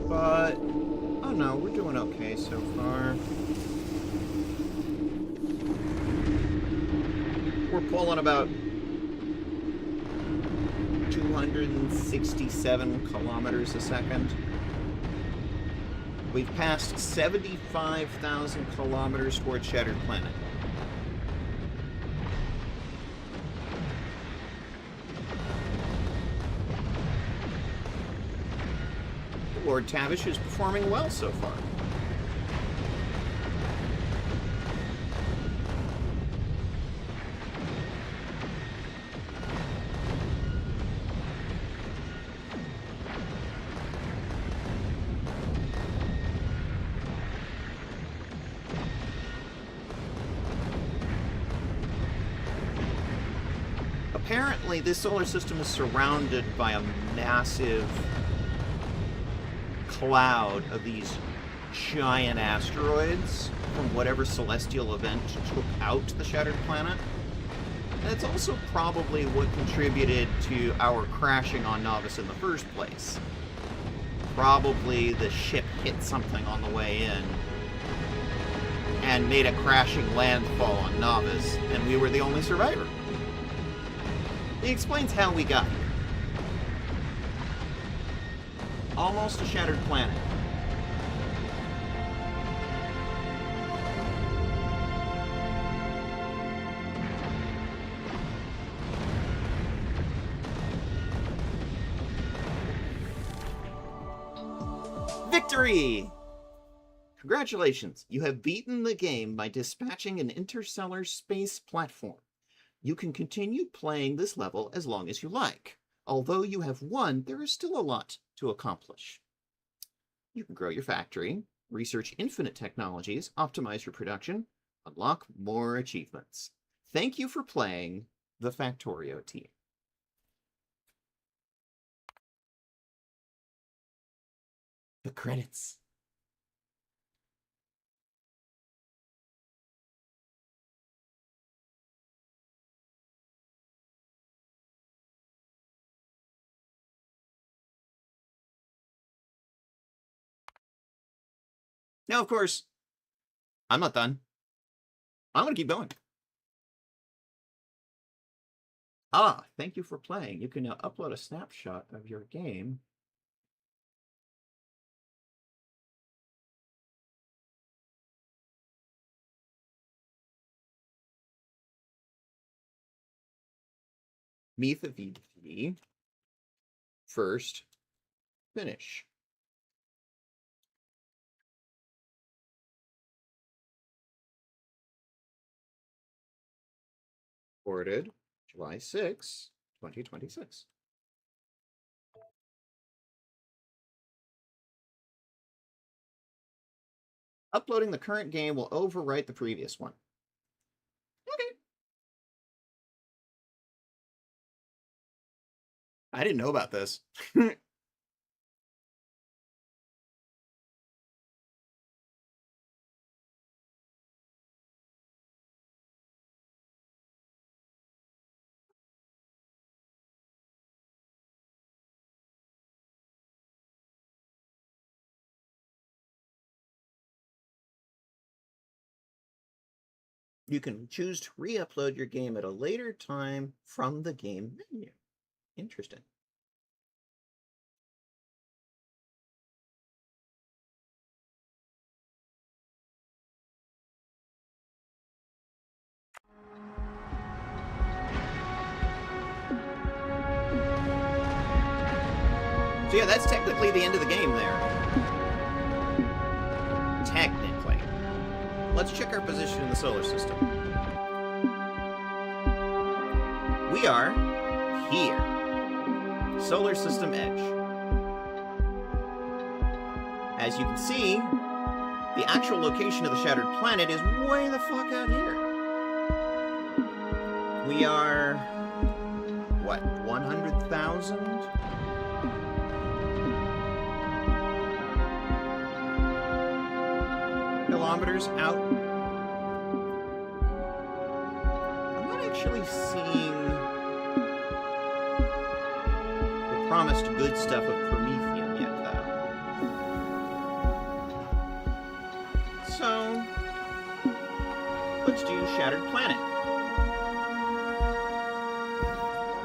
but oh no, we're doing okay so far. We're pulling about 267 kilometers a second. We've passed 75,000 kilometers toward Shattered Planet. Lord Tavish is performing well so far. Apparently, this solar system is surrounded by a massive cloud of these giant asteroids from whatever celestial event took out the Shattered Planet. And it's also probably what contributed to our crashing on Novus in the first place. Probably the ship hit something on the way in and made a crashing landfall on Novus, and we were the only survivor. He explains how we got here. Almost a shattered planet. Victory! Congratulations, you have beaten the game by dispatching an interstellar space platform. You can continue playing this level as long as you like. Although you have won, there is still a lot to accomplish. You can grow your factory, research infinite technologies, optimize your production, unlock more achievements. Thank you for playing the Factorio team. The credits. Now, of course, I'm not done. I'm going to keep going. Thank you for playing. You can now upload a snapshot of your game. MithaVT. First, finish. Recorded July 6, 2026. Uploading the current game will overwrite the previous one. Okay. I didn't know about this. You can choose to re-upload your game at a later time from the game menu. Interesting. So yeah, that's technically the end of the game there. Technically. Let's check our position in the solar system. We are here. Solar system edge. As you can see, the actual location of the shattered planet is way the fuck out here. We are, what, 100,000? Kilometers out. I'm not actually seeing the promised good stuff of Prometheum yet, though. So, let's do Shattered Planet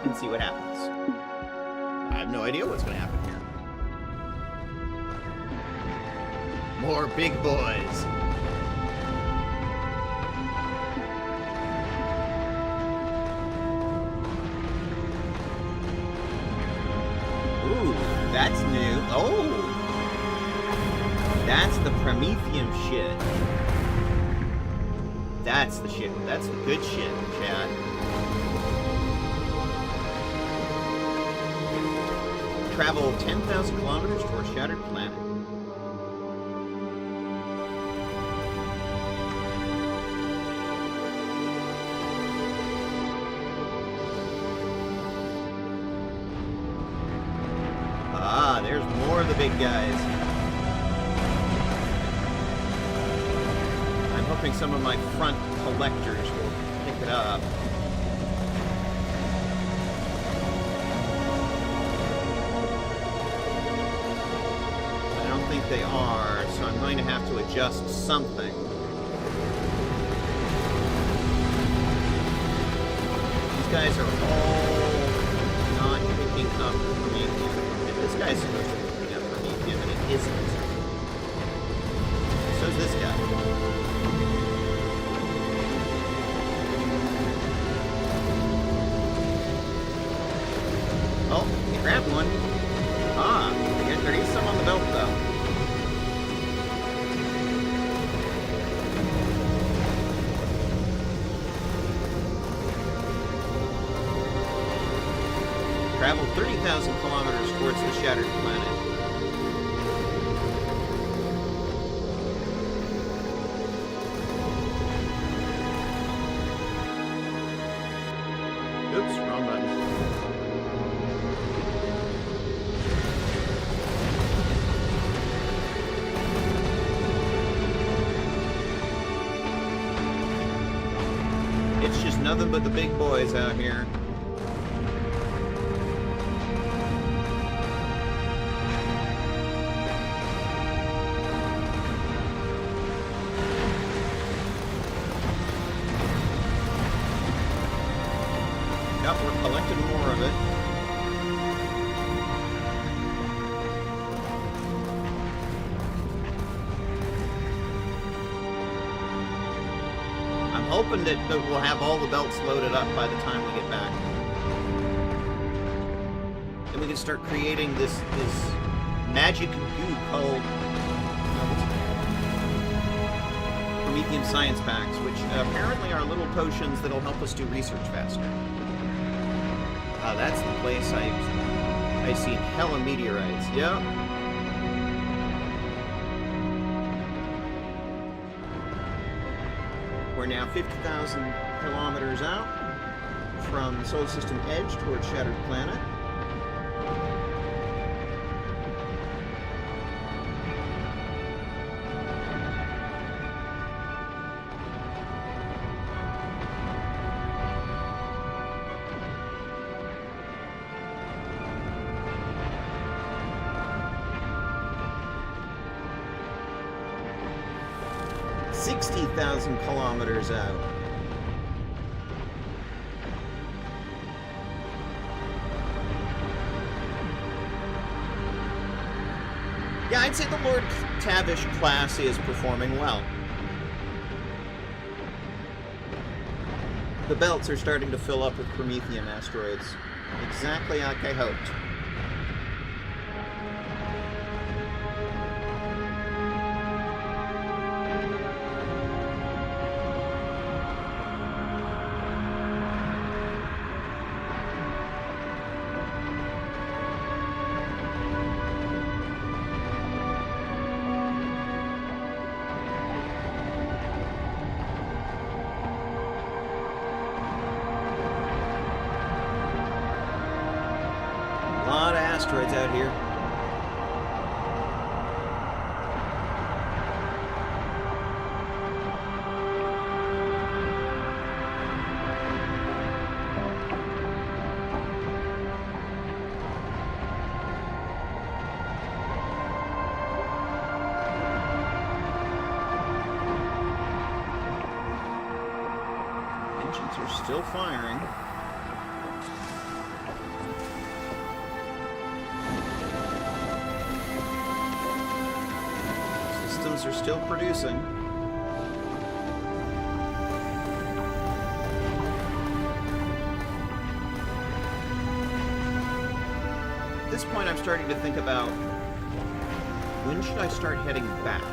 and see what happens. I have no idea what's going to happen here. More big boys. Ooh, that's new. Oh! That's the Prometheum shit. That's the shit. That's the good shit, Chad. Travel 10,000 kilometers to a shattered planet. Ah, there's more of the big guys. I'm hoping some of my front collectors will pick it up. I think they are, so I'm going to have to adjust something. These guys are all not picking up Prometheum. This guy's supposed to be picking up Prometheum, and it isn't. So's this guy. Oh, he grabbed one. Ah, there is some on the belt, though. Travel 30,000 kilometers towards the shattered planet. Oops, wrong button. It's just nothing but the big boys out here. We're collecting more of it. I'm hoping that we'll have all the belts loaded up by the time we get back. And we can start creating this magic goo called Prometheum Science Packs, which apparently are little potions that'll help us do research faster. That's the place I've seen hella meteorites. Yep. We're now 50,000 kilometers out from the solar system edge towards shattered planet. .000 kilometers out. Yeah, I'd say the Lord Tavish class is performing well. The belts are starting to fill up with Prometheum asteroids, exactly like I hoped. A lot of asteroids out here. Engines are still firing. systems are still producing. At this point, I'm starting to think about when should I start heading back?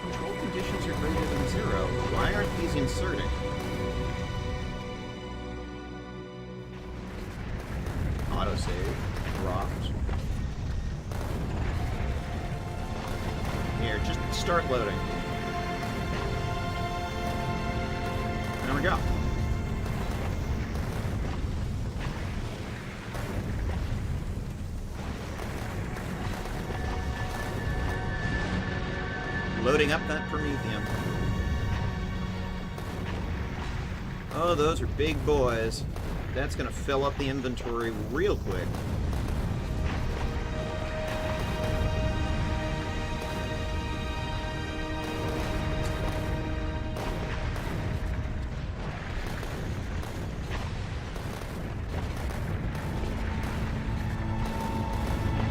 Control conditions are greater than 0. Why aren't these inserting? Autosave. Dropped. Here, just start loading. There we go. Loading up that Promethium. Oh, those are big boys. That's gonna fill up the inventory real quick.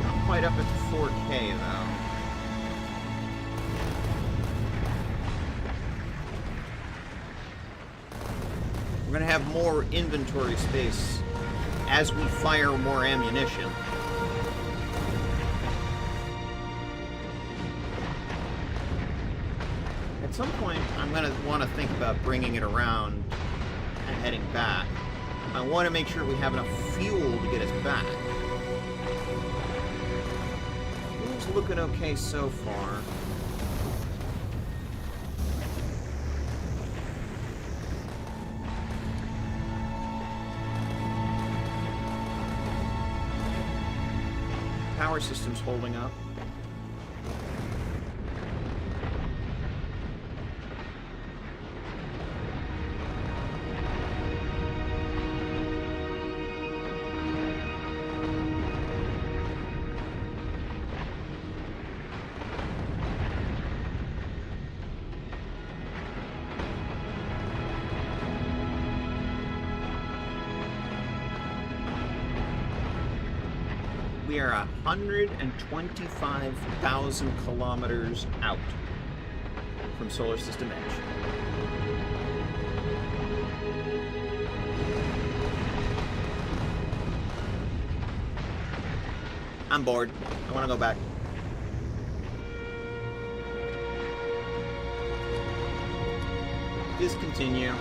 Not quite up at 4K though. We're going to have more inventory space as we fire more ammunition. At some point, I'm going to want to think about bringing it around and heading back. I want to make sure we have enough fuel to get us back. Fuel's looking okay so far. Power system's holding up. We are 125,000 kilometers out from Solar System Edge. I'm bored. I want to go back. Discontinue.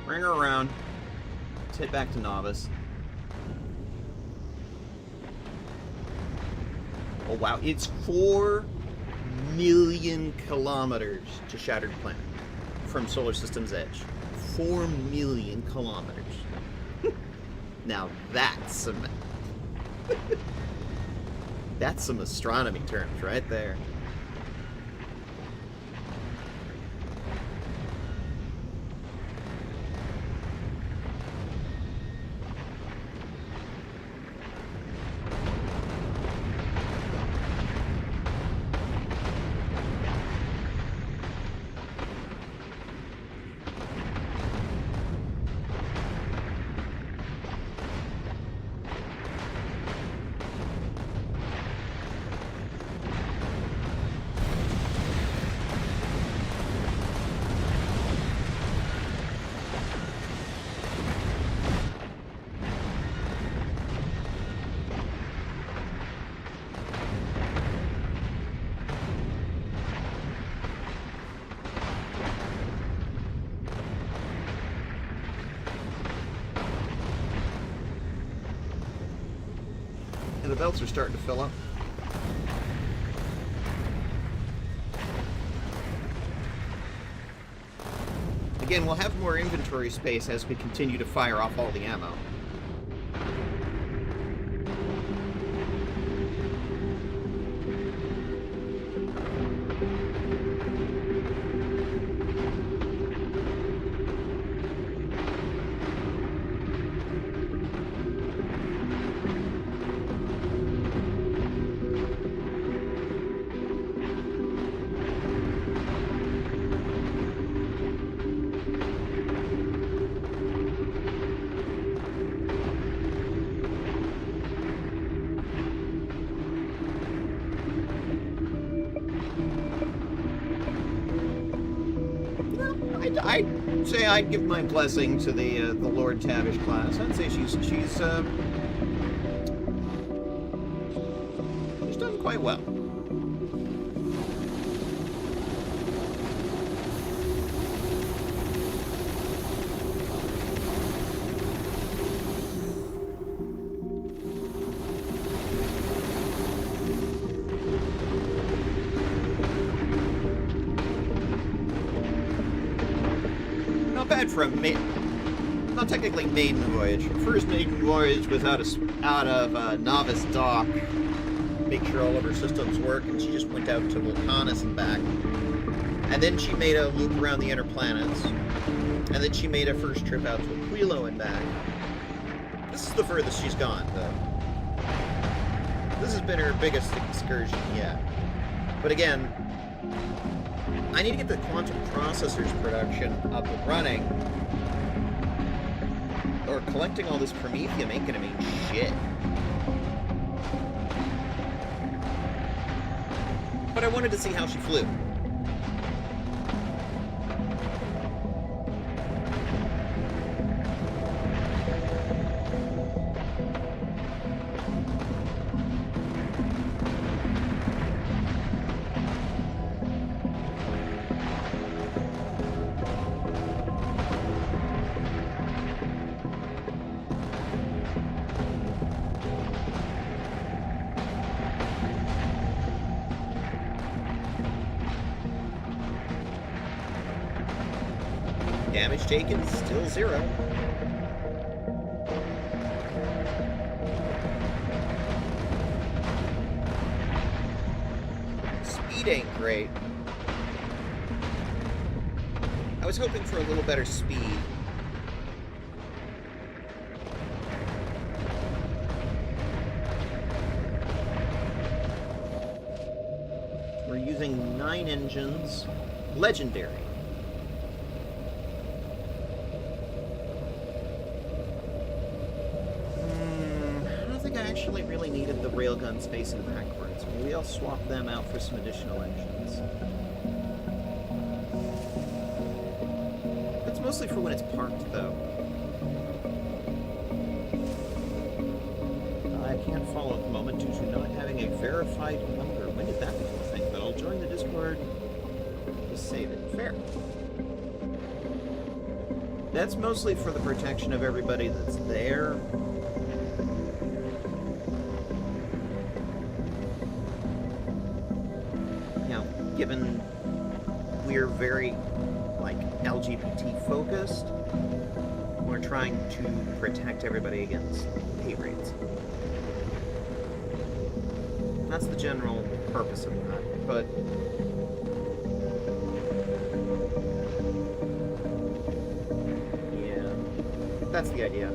Bring her around. Let's head back to Novice. Oh wow, it's 4 million kilometers to Shattered Planet from Solar System's edge. 4 million kilometers. Now that's some... that's some astronomy terms right there. And the belts are starting to fill up. Again, we'll have more inventory space as we continue to fire off all the ammo. I'd say I'd give my blessing to the Lord Tavish class. I'd say she's done quite well. Not bad for a not technically maiden voyage. First maiden voyage was out of Novice Dock. Make sure all of her systems work, and she just went out to Vulcanus and back. And then she made a loop around the inner planets. And then she made a first trip out to Aquilo and back. This is the furthest she's gone, though. This has been her biggest excursion yet. But again, I need to get the quantum processors production up and running, or collecting all this Promethium ain't gonna mean shit. But I wanted to see how she flew. Damage taken, still 0. Speed ain't great. I was hoping for a little better speed. We're using 9 engines. Legendary. Actually really needed the railguns facing backwards. Maybe I'll swap them out for some additional engines. That's mostly for when it's parked, though. I can't follow at the moment due to not having a verified number. When did that become a thing? But I'll join the Discord. Just save it. Fair. That's mostly for the protection of everybody that's there. Given we're very, like, LGBT focused, we're trying to protect everybody against hate raids. That's the general purpose of that, but yeah, that's the idea.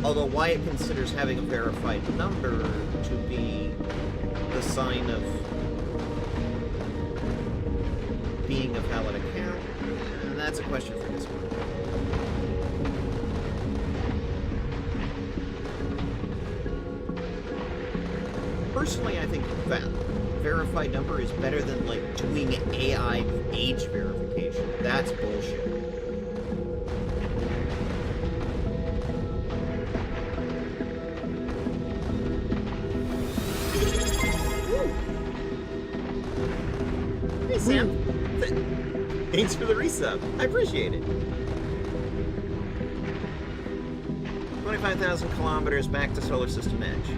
Although Wyatt considers having a verified number to be the sign of being a valid account, and that's a question for this one. Personally, I think that verified number is better than, like, doing AI age verification. That's bullshit. Sam, thanks for the resub. I appreciate it. 25,000 kilometers back to Solar System Edge.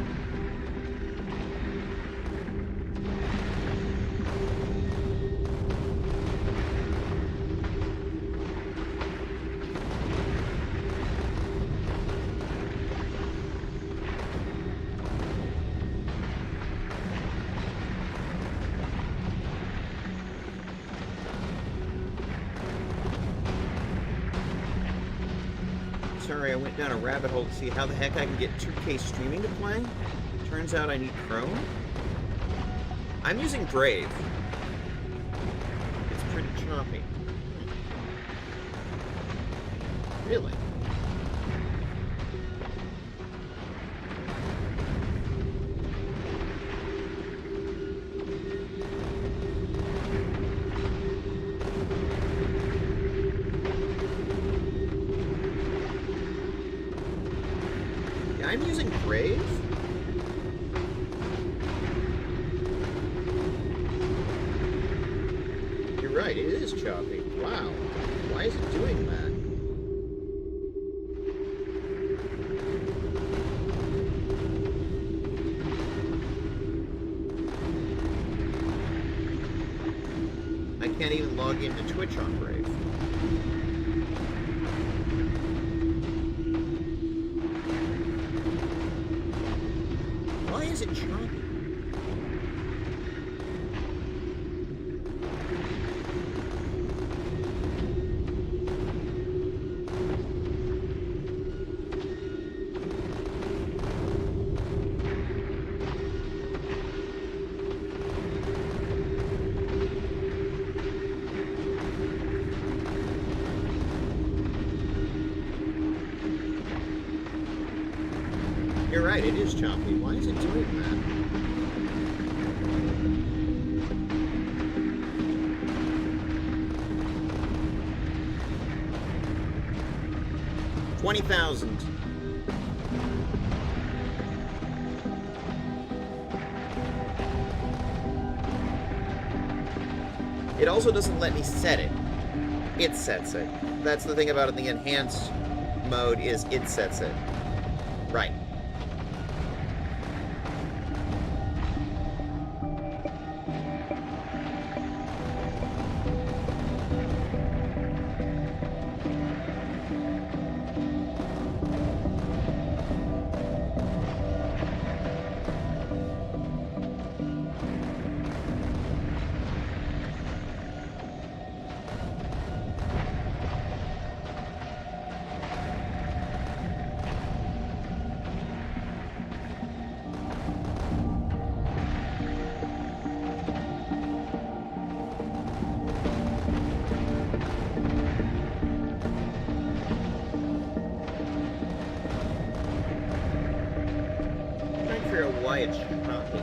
Sorry, I went down a rabbit hole to see how the heck I can get 2K streaming to play. Turns out I need Chrome. I'm using Brave. It's pretty choppy. Really? I'm using Brave? You're right, it is choppy. Wow. Why is it doing that? I can't even log into Twitch on Brave. Why is it choppy? You're right, it is choppy. Why is it doing that? $20,000. It also doesn't let me set it. It sets it. That's the thing about it in the enhanced mode, is it sets it. Right. Why it's choppy.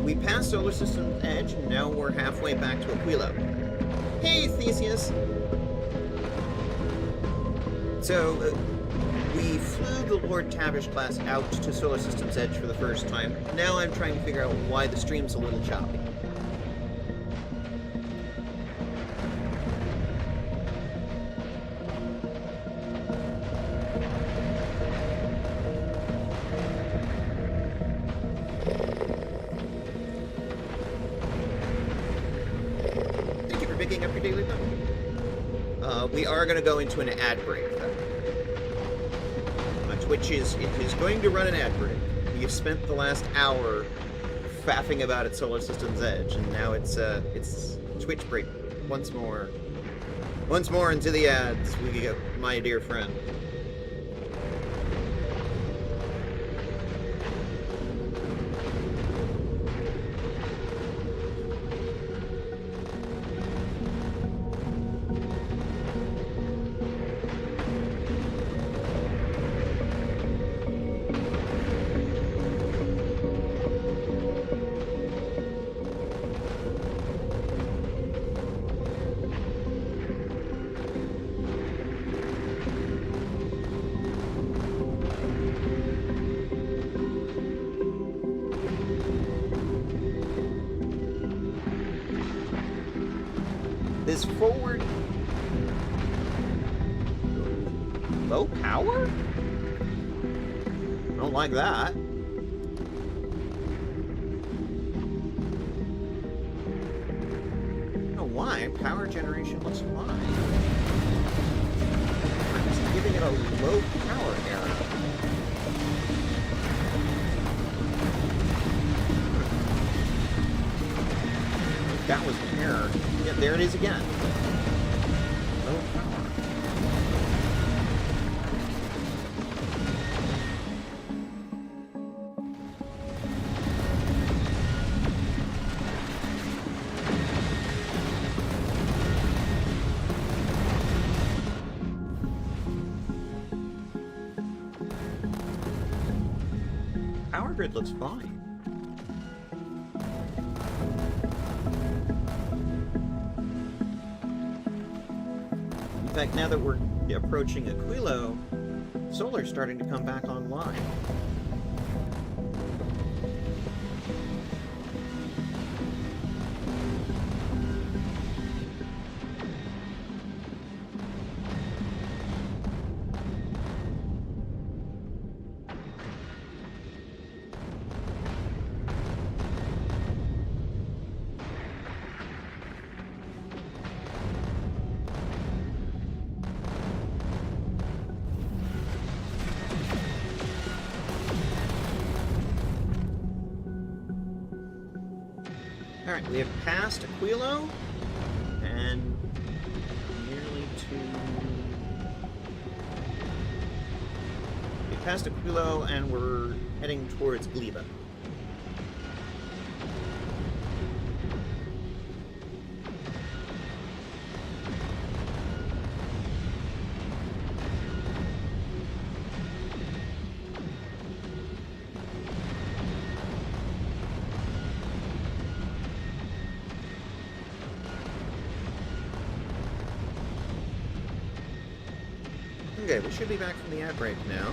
We passed Solar System's edge, and now we're halfway back to Aquilo. Hey, Theseus! So, we flew the Lord Tavish class out to Solar System's edge for the first time. Now I'm trying to figure out why the stream's a little choppy. Picking up your daily note. We are going to go into an ad break, though. Twitch is going to run an ad break. You've spent the last hour faffing about at Solar System's edge, and now it's Twitch break once more. Once more into the ads, we go, my dear friend. This forward low power? I don't like that. I don't know why. Power generation looks fine. I'm just giving it a low power error. error. Yeah, there it is again. Low power. Power grid looks fine. In fact, now that we're approaching Aquilo, solar's starting to come back online. Alright, we have passed Aquilo, and nearly to... We passed Aquilo, and we're heading towards Gleba. Okay, we should be back from the ad break now.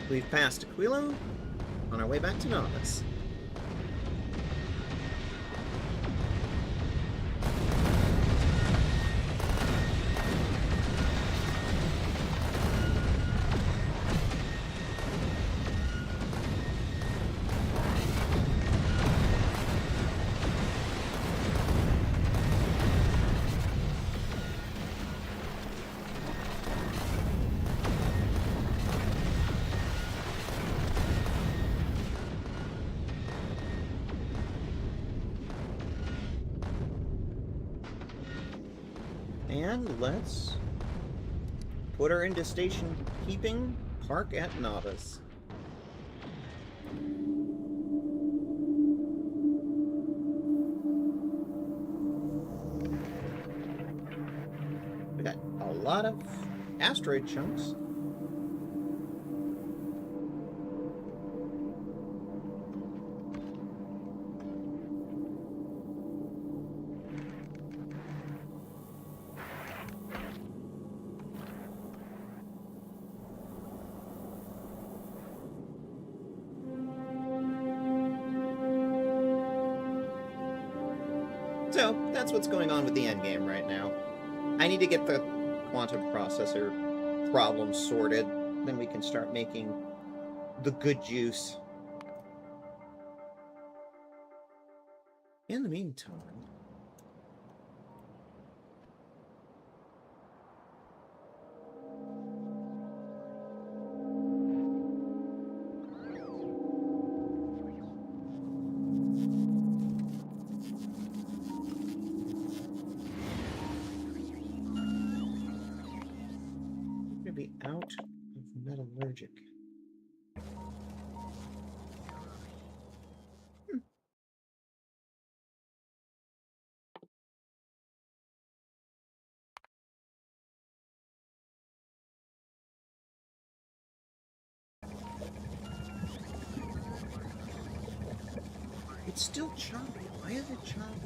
We've passed Aquilo, on our way back to Novice. And let's put her into station keeping, park at Novice. We got a lot of asteroid chunks. So, that's what's going on with the endgame right now. I need to get the quantum processor problem sorted, then we can start making the good juice. In the meantime... allergic. It's still choppy. Why is it choppy?